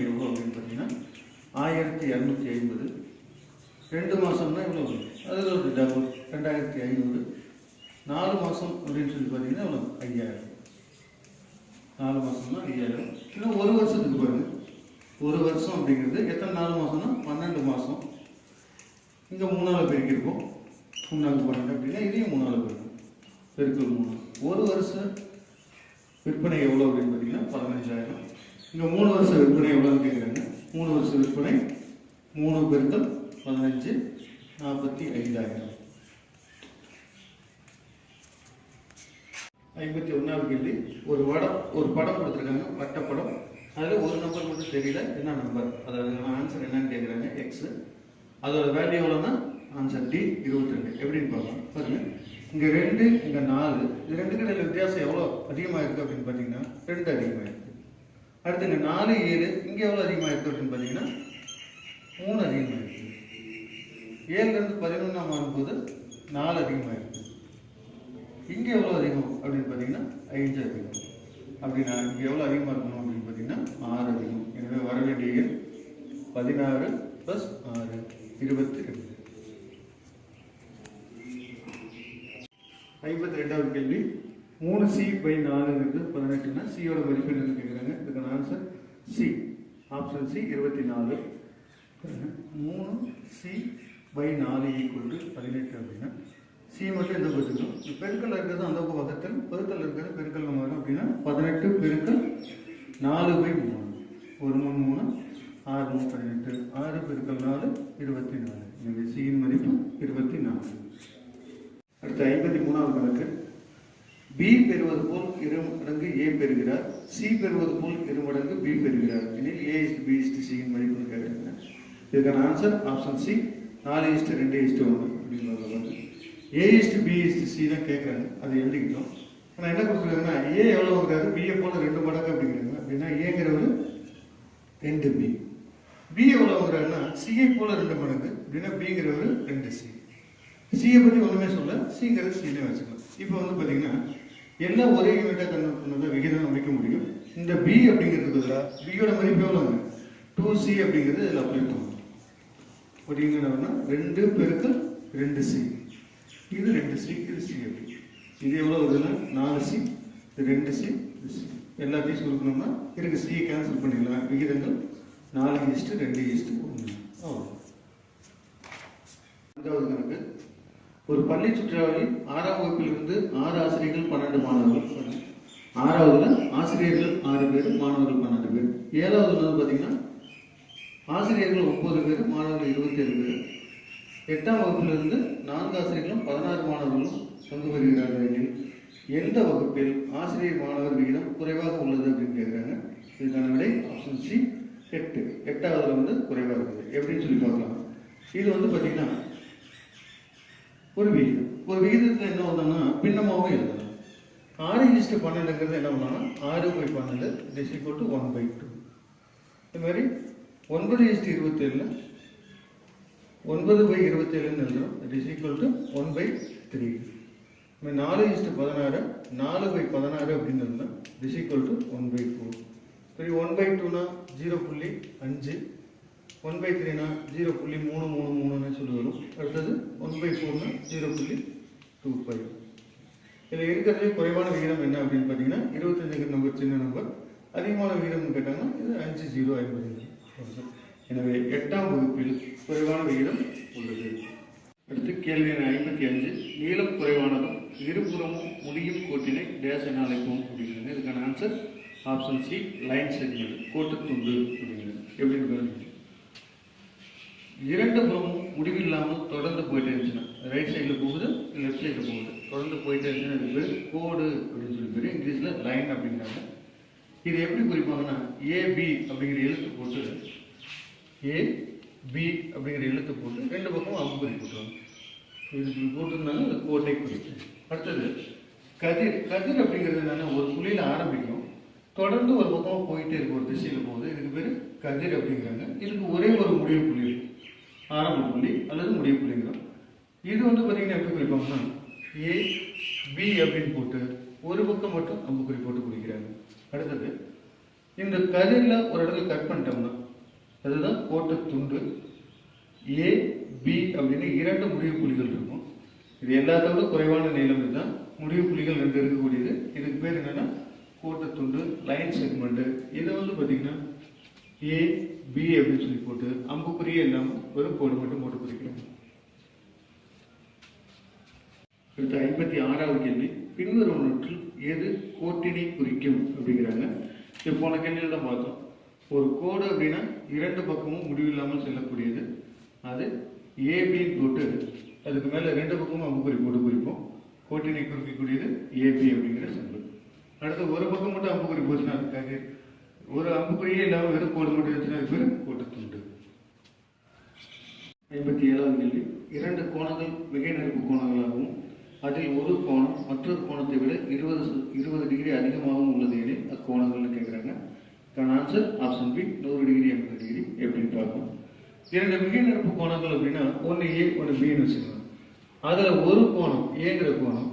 எவ்வளோ அப்படின்னு பார்த்தீங்கன்னா 1250. 2 மாதம்னா எவ்வளோ வரும், அதில் ஒரு டபுள் 2500. 4 மாதம் அப்படின்னு சொல்லி பார்த்தீங்கன்னா எவ்வளோ 5000. 4 மாதம்னா 5000. இன்னும் ஒரு வருஷத்துக்கு பாருங்க. ஒரு வருஷம் அப்படிங்கிறது எத்தனை 4 மாதம்னா 12 மாதம். இங்கே 3ஆல் பெருக்கியிருக்கோம். 3 12 அப்படின்னா இதையும் 3ஆல் பெருக்கும். பெருக்கல் 3. ஒரு வருஷம் விற்பனை எவ்வளோ அப்படின்னு பார்த்தீங்கன்னா 15,000. இங்கே 3 வருஷம் விற்பனை எவ்வளோன்னு கேட்குறாங்க. 3 வருஷம் விற்பனை 3 பெருக்கல் 15 45,000. 51வது கேள்வி. ஒரு படம் கொடுத்துருக்காங்க, வட்டப்படம். அதில் ஒரு நம்பர் மட்டும் தெரியல, என்ன நம்பர், அதாவது ஆன்சர் என்னன்னு கேட்குறாங்க. எக்ஸ். அதோட வேல்யூ எவ்வளோன்னா ஆன்சர் டி 22. எப்படின்னு பார்க்கலாம் பாருங்க. இங்கே 2 இங்கே 4, இது 2 கடையில் வித்தியாசம் எவ்வளோ அதிகமாக இருக்குது அப்படின்னு பார்த்தீங்கன்னா 2 அதிகமாக இருக்குது. அடுத்து இங்கே 4 7, இங்கே எவ்வளோ அதிகமாக இருக்குது அப்படின்னு பார்த்தீங்கன்னா 3 அதிகமாக இருக்குது. 7லேருந்து 11 மாறும்போது 4 அதிகமாக இருக்குது. இங்கே எவ்வளோ அதிகம் அப்படின்னு பார்த்தீங்கன்னா 5 அதிகம். அப்படின்னா இங்கே எவ்வளோ அதிகமாக இருக்கணும் அப்படின்னு பார்த்தீங்கன்னா 6 அதிகம். எனவே வர வேண்டிய எண் 16 + 6 22. 52வது கேள்வி. 3C/4 இருக்குது 18னா சியோட மதிப்பு என்னன்னு கேட்குறாங்க. இதுக்கான answer C option C 24. 3C/4 = 18 அப்படின்னா சி மட்டும் எந்த வச்சுக்கணும். பெருக்கல் இருக்கிறது அந்த வகுத்தல், பெருக்கல் இருக்கிறது பெருக்கல் மாறும். அப்படின்னா 18 பெருக்கல் 4/3. 1 3 3 6 3 18. 6 பெருக்கல் 4 24. எனவே சியின் மதிப்பு 24. அடுத்து 53வது கணக்கு. பி பெறுவது போல் 2 மடங்கு ஏ பெறுகிறார், சி பெறுவது போல் 2 மடங்கு பி பெறுகிறார் எனில் A/B/Cயின் மதிப்பு கேட்குறாங்க. இதுக்கான ஆன்சர் ஆப்ஷன் சி 4:2:1 அப்படின்னு. A/B/C தான் கேட்குறாங்க, அது எழுதிக்கிட்டோம். ஆனால் என்ன கொடுக்குறாங்கன்னா ஏ எவ்வளோ வாங்குறாரு, பிஏ போல 2 மடங்கு அப்படிங்கிறாங்க. அப்படின்னா ஏங்கிறவர் 2B. பி எவ்வளோ வாங்குறாருன்னா சிஐ போல 2 மடங்கு அப்படின்னா பிங்கிறவர் 2C. சியை பற்றி ஒன்றுமே சொல்ல, சிங்கிறது சின்னே வச்சுக்கலாம். இப்போ வந்து பார்த்தீங்கன்னா எல்லாம் ஒரே யூனிட்டாக கன்வெர்ட் பண்ணதான் விகிதம் அமைக்க முடியும். இந்த பி அப்படிங்கிறதுக்கு பதிலாக பியோட மதிப்பு எவ்வளோங்க 2C அப்படிங்கிறது இதில் அப்ளை பண்ணணும். ஒரு யூனிட்னா 2 பெருக்கல் 2C. இது 2C, இது C அப்படி. இது எவ்வளோ வருதுன்னா 4C, இது 2C, இது C. எல்லாத்தையும் சுருக்கணும்னா இருக்கு சியை கேன்சல் பண்ணிடலாம். விகிதங்கள் 4:2:1. அவ்வளோ. 5வது கணக்கு. ஒரு பள்ளி சுற்றுலாவில் 6ஆம் வகுப்பிலிருந்து 6 ஆசிரியர்கள் 12 மாணவர்கள். 6வதுல ஆசிரியர்கள் 6 பேர், மாணவர்கள் 12 பேர். 7வது வந்து பார்த்தீங்கன்னா ஆசிரியர்கள் 9 பேர், மாணவர்கள் 27 பேர். 8ஆம் வகுப்பிலிருந்து 4 ஆசிரியர்களும் 16 மாணவர்களும் பங்கு பெறுகிறார்கள் எனில் எந்த வகுப்பில் ஆசிரியர் மாணவர் விகிதம் குறைவாக உள்ளது அப்படின்னு கேட்குறாங்க. இதுக்கான விடை ஆப்ஷன் சி 8. 8ஆவதுல வந்து குறைவாக இருக்குது. எப்படின்னு சொல்லி பார்க்கலாம். இது வந்து பார்த்தீங்கன்னா ஒரு விகிதம். ஒரு விகிதத்தில் என்ன வந்தோம்னா பின்னமாகவும் எழுதலாம். 6:12 என்ன பண்ணலாம்னா 6/12 இஸ் ஈக்குவல் டு 1/2. இது மாதிரி 9:27 9/27 எழுதுறோம். It is equal to 1/3. 4:16 4/16 அப்படின்னு இருந்தால் இட் இஸ் ஈக்குவல் டு 1/4. சரி, 1/2னா 0.5, 1/3னா 0.333 சொல்லி வரும். அடுத்தது 1/4னா 0.25. இதில் இருக்கிறதுலே குறைவான விகிதம் என்ன அப்படின்னு பார்த்தீங்கன்னா 25 நம்பர் சின்ன நம்பர், அதிகமான விகிதம் கேட்டாங்கன்னா இது 5/050. எனவே 8ஆம் வகுப்பில் குறைவான விகிதம் உள்ளது. அடுத்து கேள்வி எண் 55. நீளம் குறைவானதும் இருபுறமும் முடியும் கோட்டினை டேஸ் என அழைப்போம் அப்படிங்கிறது. இதுக்கான answer option C line segment, கோட்டு துண்டு அப்படிங்கிறது. எப்படின்னு இரண்டு புறமும் முடிவில்லாமல் தொடர்ந்து போயிட்டே இருந்துச்சுன்னா, ரைட் சைடில் போகுது லெஃப்ட் சைடில் போகுது, தொடர்ந்து போயிட்டே இருந்துச்சுன்னா இது பேர் கோடு அப்படின்னு சொல்லி பேர். இங்கிலீஷில் லைன் அப்படிங்கிறாங்க. இது எப்படி குறிப்பாங்கன்னா ஏபி அப்படிங்கிற எழுத்து போட்டு ஏபி அப்படிங்கிற எழுத்து போட்டு ரெண்டு பக்கமும் அம்புக்குறி போட்டுருவாங்க. இது போட்டிருந்தாங்க அது கோட்டை குறிக்கும். அடுத்தது கதிர். கதிர் அப்படிங்கிறது என்னன்னா ஒரு புள்ளியில் ஆரம்பிக்கும், தொடர்ந்து ஒரு பக்கமாக போயிட்டே இருக்கும், ஒரு திசையில் போகுது. இதுக்கு பேர் கதிர் அப்படிங்கிறாங்க. இதுக்கு ஒரே ஒரு முடிவு புள்ளி இருக்கும், ஆரம்ப புள்ளி அல்லது முடிவு புள்ளிங்கிறோம். இது வந்து பார்த்தீங்கன்னா எப்படி குறிப்பாங்கன்னா ஏ பி அப்படின்னு போட்டு ஒரு பக்கம் மட்டும் அம்புக்குறி போட்டு குறிக்கிறாங்க. அடுத்தது இந்த கதிரில் ஒரு இடத்துல கட் பண்ணிட்டோம்னா அதுதான் கோட்டு துண்டு. ஏ பி அப்படின்னு இரண்டு முடிவு புள்ளிகள் இருக்கும். இது எல்லாத்தோட குறைவான நீளம் இதுதான். முடிவு புள்ளிகள் ரெண்டு இருக்கக்கூடியது. இதுக்கு பேர் என்னன்னா கோட்டு துண்டு, லைன் செக்மெண்ட். இதை வந்து பார்த்தீங்கன்னா ஏ பி அப்படின்னு சொல்லி போட்டு அம்புக்குறியே இல்லாமல் ஒரு கோடு மட்டும் போட்டு குறிக்கிறோம். அடுத்த 56வது கேள்வி. பின்வருவனவற்றில் எது கோட்டினை குறிக்கும் அப்படிங்கிறாங்க. இது போன கேள்வியில் தான் பார்த்தோம். ஒரு கோடு அப்படின்னா இரண்டு பக்கமும் முடிவில்லாமல் செல்லக்கூடியது. அது ஏபின்னு போட்டு அதுக்கு மேலே ரெண்டு பக்கமும் அம்புக்குறி போட்டு குறிப்போம். கோட்டினை குறிக்கக்கூடியது ஏபி அப்படிங்கிற சிம்பிள். அடுத்து ஒரு பக்கம் மட்டும் அம்புக்குறி போச்சுன்னா அதுக்காக ஒரு அம்புக்குறியே இல்லாமல் வெறும் கோடு மட்டும் இருந்துச்சுன்னா அது பேர் கோட்டு துண்டு. 57வது கேள்வி. இரண்டு கோணங்கள் மிகை நெருப்பு கோணங்களாகவும் அதில் ஒரு கோணம் மற்றொரு கோணத்தை விட 20 டிகிரி அதிகமாகவும் உள்ளது எனில் அக்கோணங்கள்னு கேட்குறாங்க. Answer option B 100 degree 80 degree. எப்படின்னு பார்ப்போம். இரண்டு மிகை நெருப்பு கோணங்கள் அப்படின்னா ஒன்று ஏ ஒன்று பின்னு வச்சுக்கலாம். அதில் ஒரு கோணம் ஏங்கிற கோணம்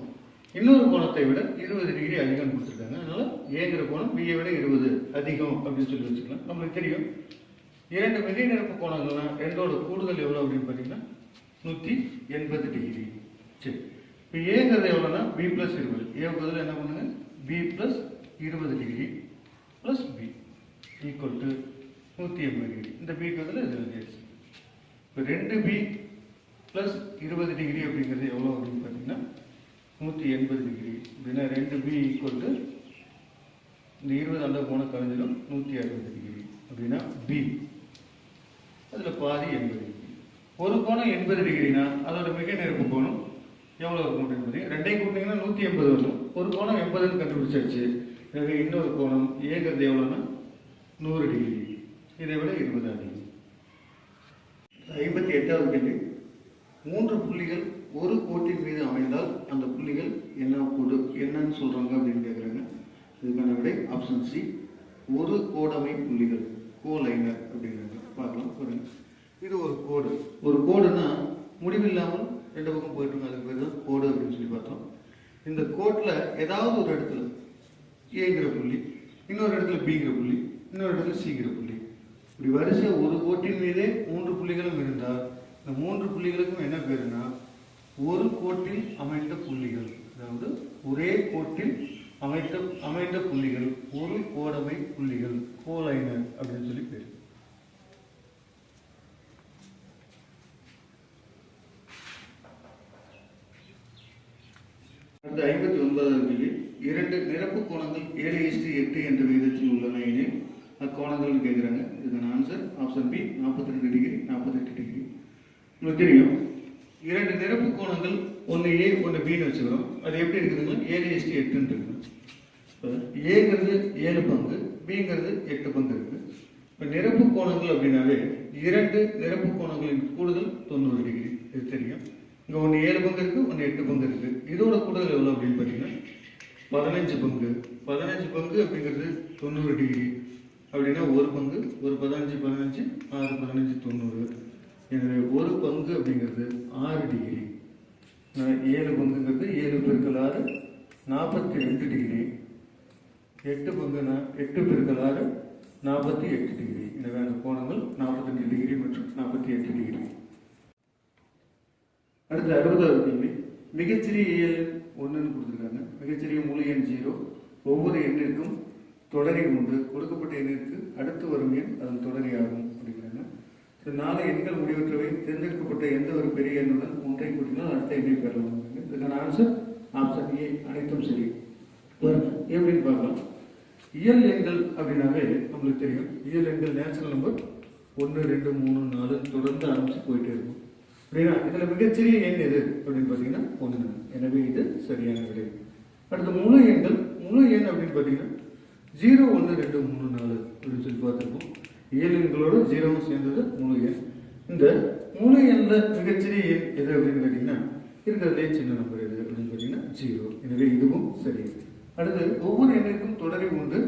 இன்னொரு கோணத்தை விட 20 டிகிரி அதிகம் கொடுத்துருக்காங்க. அதனால ஏங்கிற கோணம் பியை விட 20 அதிகம் அப்படின்னு சொல்லி வச்சுக்கலாம். நம்மளுக்கு தெரியும் இரண்டு மிகை நெருப்பு கோணங்கள்னா ரெண்டோட கூடுதல் எவ்வளோ அப்படின்னு பார்த்தீங்கன்னா 180 டிகிரி. சரி, இப்போ ஏங்கிறது எவ்வளோன்னா பி ப்ளஸ் 20. ஏ பதில் என்ன பண்ணுங்க B plus 20 degree plus B equal to 180 degree. இந்த பிக்கு பதில் இது எழுதியாச்சு. இப்போ 2b ப்ளஸ் 20 டிகிரி அப்படிங்கிறது எவ்வளோ அப்படின்னு பார்த்தீங்கன்னா 180 டிகிரி. அப்படின்னா 2b ஈக்குவல் டு இந்த 20 அந்த கோணம் கழிஞ்சிடும் 160 டிகிரி. அப்படின்னா பி அதில் பாதி 80 டிகிரி. ஒரு கோணம் 80 டிகிரினா அதோட மிக நெருப்பு கோணம் எவ்வளோ இருக்கும் அப்படின்னு ரெண்டையும் கூட்டிங்கன்னா 180 வரும். ஒரு கோணம் 80ன்னு கண்டுபிடிச்சாச்சு. எனவே இன்னொரு கோணம் ஏங்கிறது எவ்வளோன்னா 100 டிகிரி. இதை விட 20 அதிகம். 58வது கேள்வி. 3 புள்ளிகள் ஒரு கோட்டின் மீது அமைந்தால் அந்த புள்ளிகள் என்னன்னு சொல்றாங்க அப்படின்னு கேட்குறாங்க. இதுக்கான விடை ஆப்ஷன் சி ஒரு கோடமை புள்ளிகள், கோலைனர் அப்படிங்கிறாங்க. பார்க்கலாம் பாருங்க. இது ஒரு கோடு. ஒரு கோடுன்னா முடிவில்லாமல் ரெண்டு பக்கம் போயிட்டு இருக்கு, அதுக்கு பேர் தான் கோடு அப்படின்னு சொல்லி பார்த்தோம். இந்த கோட்டில் ஏதாவது ஒரு இடத்துல ஏங்கிற புள்ளி, இன்னொரு இடத்துல பிங்கிற புள்ளி, இன்னொரு இடத்துல சிங்கிற புள்ளி, இப்படி வரிசை ஒரு கோட்டின் மீதே 3 புள்ளிகளும் இருந்தால் இந்த 3 புள்ளிகளுக்கும் என்ன பேருன்னா ஒரு கோட்டில் அமைந்த புள்ளிகள். அதாவது ஒரே கோட்டில் அமைந்த புள்ளிகள் ஒரு கோடமை புள்ளிகள், கோலைனர் அப்படின்னு சொல்லி பேர். அடுத்த 59வது கேள்வி. இரண்டு நிரப்பு கோணங்கள் 7:8 என்ற விகிதத்தில் உள்ளன எனில் கோணங்கள்னு கேட்குறாங்க. இதுக்கான answer option B 42 degree 48 degree. உங்களுக்கு தெரியும் இரண்டு நிரப்பு கோணங்கள் ஒன்று ஏ ஒன்று பின்னு வச்சுக்கிறோம். அது எப்படி இருக்குதுன்னா 7:8 இருக்குது. இப்போ ஏங்கிறது 7 பங்கு, பிங்கிறது 8 பங்கு இருக்குது. இப்போ நிரப்பு கோணங்கள் அப்படின்னாவே இரண்டு நிரப்பு கோணங்களின் கூடுதல் 90 டிகிரி. இது தெரியும். இங்கே ஒன்று 7 பங்கு இருக்குது, ஒன்று 8 பங்கு இருக்குது. இதோட கூடுதல் எவ்வளோ அப்படின்னு பார்த்தீங்கன்னா 15 பங்கு. 15 பங்கு அப்படிங்கிறது 90 டிகிரி அப்படின்னா ஒரு பங்கு, ஒரு 15 15 6 15 90. எனவே ஒரு பங்கு அப்படிங்கிறது 6 டிகிரி. 7 பங்குங்கிறது 7 பெருக்கல் 6 42 டிகிரி. 8 பங்குனா 8 பெருக்கல் 6 48 டிகிரி. எனவே அந்த கோணங்கள் 42 டிகிரி மற்றும் 48 டிகிரி. அடுத்து 60வது கேள்வி. மிகச்சிறிய எண் 1ன்னு கொடுத்துருக்காங்க. மிகச்சிறிய முழு எண் 0. ஒவ்வொரு எண்ணிற்கும் தொடரி உண்டு. கொடுக்கப்பட்ட எண்ணிற்கு அடுத்து வரும் எண் அதன் தொடரி ஆகும் அப்படிங்கிறாங்க. 4 எண்கள் முடிவற்றவை. தேர்ந்தெடுக்கப்பட்ட எந்த ஒரு பெரிய எண்ணுடன் ஒன்றை கூட்டினால் அடுத்த எண்ணை பெறலாம். இதுக்கான ஆன்சர் ஆப்ஷன் ஏ அனைத்தும் சரி. எப்படின்னு பார்க்கலாம். இயல் எண்கள் அப்படின்னாவே நம்மளுக்கு தெரியும். இயல் எண்கள் நேச்சுரல் நம்பர் 1 2 3 4 தொடர்ந்து ஆரம்பிச்சு போயிட்டே இருக்கும். அப்படின்னா இதில் மிகச்சிறிய எண் எது அப்படின்னு பார்த்தீங்கன்னா 1. எனவே இது சரியான விடை. அடுத்த முழு எண்கள். முழு எண் அப்படின்னு பார்த்தீங்கன்னா 0 1 2 3 4 அப்படின்னு சொல்லி பார்த்துருக்கோம். இயல் எண்களோட 0வும் சேர்ந்தது முழு எண். இந்த முழு எண்ணில் மிகச்சிறிய எண் எது அப்படின்னு கேட்டிங்கன்னா இருக்கிறதுலே சின்ன நம்பர் எது அப்படின்னு பார்த்தீங்கன்னா 0. எனவே இதுவும் சரி. அடுத்து ஒவ்வொரு எண்ணிற்கும் தொடரி உண்டு.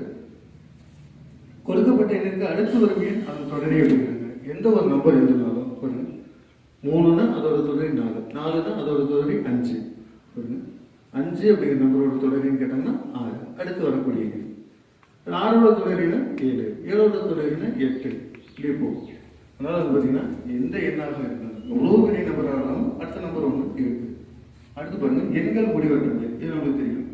கொடுக்கப்பட்ட எண்ணிற்கு அடுத்து வரும் எண் அதன் தொடரி அப்படிங்கிறாங்க. எந்த ஒரு நம்பர் எழுதினாலும் பாருங்க 3னா அதோட தொடரி 4, 4னா அதோட தொடரி 5. பாருங்க 5 அப்படிங்கிற நம்பரோட தொடரின்னு கேட்டாங்கன்னா 6. அடுத்து வரக்கூடிய எண் 6ஓட தொடரினா 7, 7ஓட தொடரினா 8. இப்படியே போகும். அதனால அது பார்த்தீங்கன்னா எந்த எண்ணாக இருந்தாலும் எவ்வளோ பெரிய நம்பராக இருந்தாலும் அடுத்த நம்பர் ஒன்று இருக்கு. அடுத்து பாருங்க எண்கள் முடிவற்றவை. இது நம்மளுக்கு தெரியும்.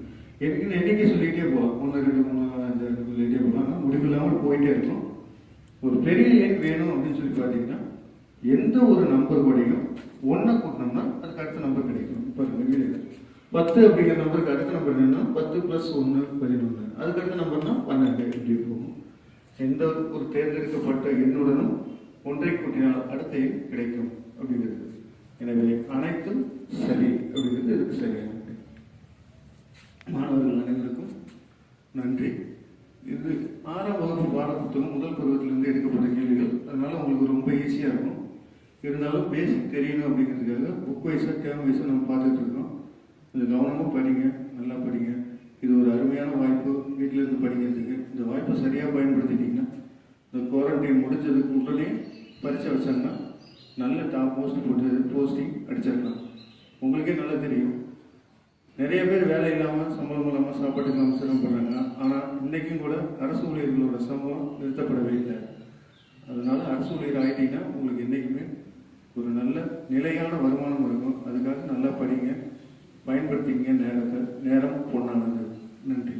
எண்கள் எண்ணிக்கை சொல்லிக்கிட்டே போகலாம். 1 2 3 4 5 6 சொல்லிகிட்டே போகலாம். ஆனால் முடிவில்லாமல் போயிட்டே இருக்கும். ஒரு பெரிய எண் வேணும் அப்படின்னு சொல்லி பார்த்தீங்கன்னா எந்த ஒரு நம்பர் கூடயும் 1 கூட்டினோம்னா அதுக்கு அடுத்த நம்பர் கிடைக்கும். பாருங்க 10 அப்படிங்கிற நம்பருக்கு அடுத்த நம்பர் என்னன்னா 10 + 1 11. அதுக்கு அடுத்த நம்பர்னா 12. இப்படி போகும். எந்த ஒரு தேர்ந்தெடுக்கப்பட்ட எண்ணுடனும் ஒன்றை கூட்டினால் அடுத்த எண் கிடைக்கும் அப்படிங்கிறது. எனவே அனைத்தும் சரி அப்படிங்கிறது இதுக்கு சரியான. மாணவர்கள் அனைவருக்கும் நன்றி. இது 6ஆம் வகுப்பு பாடப்புத்தகம் முதல் பருவத்திலிருந்து எடுக்கப்பட்ட கேள்விகள். அதனால உங்களுக்கு ரொம்ப ஈஸியாக இருக்கும். இருந்தாலும் பேசிக் தெரியணும் அப்படிங்கிறதுக்காக புக் வைஸாக டேர்ம் வைஸாக நம்ம பார்த்துட்டு இருக்கோம். இது கவனமாக படிங்க, நல்லா படிங்க. இது ஒரு அருமையான வாய்ப்பு வீட்டில் இருந்து படிக்கிறதுக்கு. இந்த வாய்ப்பை சரியாக பயன்படுத்திட்டிங்கன்னா இந்த குவாரண்டைன் முடிஞ்சதுக்கு உடனே பரீட்சை வச்சாங்கன்னா நல்ல டாப் போஸ்டிங் அடிச்சிடலாம். உங்களுக்கே நல்லா தெரியும். நிறைய பேர் வேலை இல்லாமல் சம்பளம் இல்லாமல் சாப்பாட்டு இல்லாமல் சிரமப்படுறாங்க. ஆனால் இன்றைக்கும் கூட அரசு ஊழியர்களோட சம்பளம் நிறுத்தப்படவே இல்லை. அதனால அரசு ஊழியர் ஆகிட்டீங்கன்னா உங்களுக்கு என்றைக்குமே ஒரு நல்ல நிலையான வருமானம் இருக்கும். அதுக்காக நல்லா படிங்க, பயன்படுத்திங்க நேரத்தை. நேரம் பொன்னானது. நன்றி.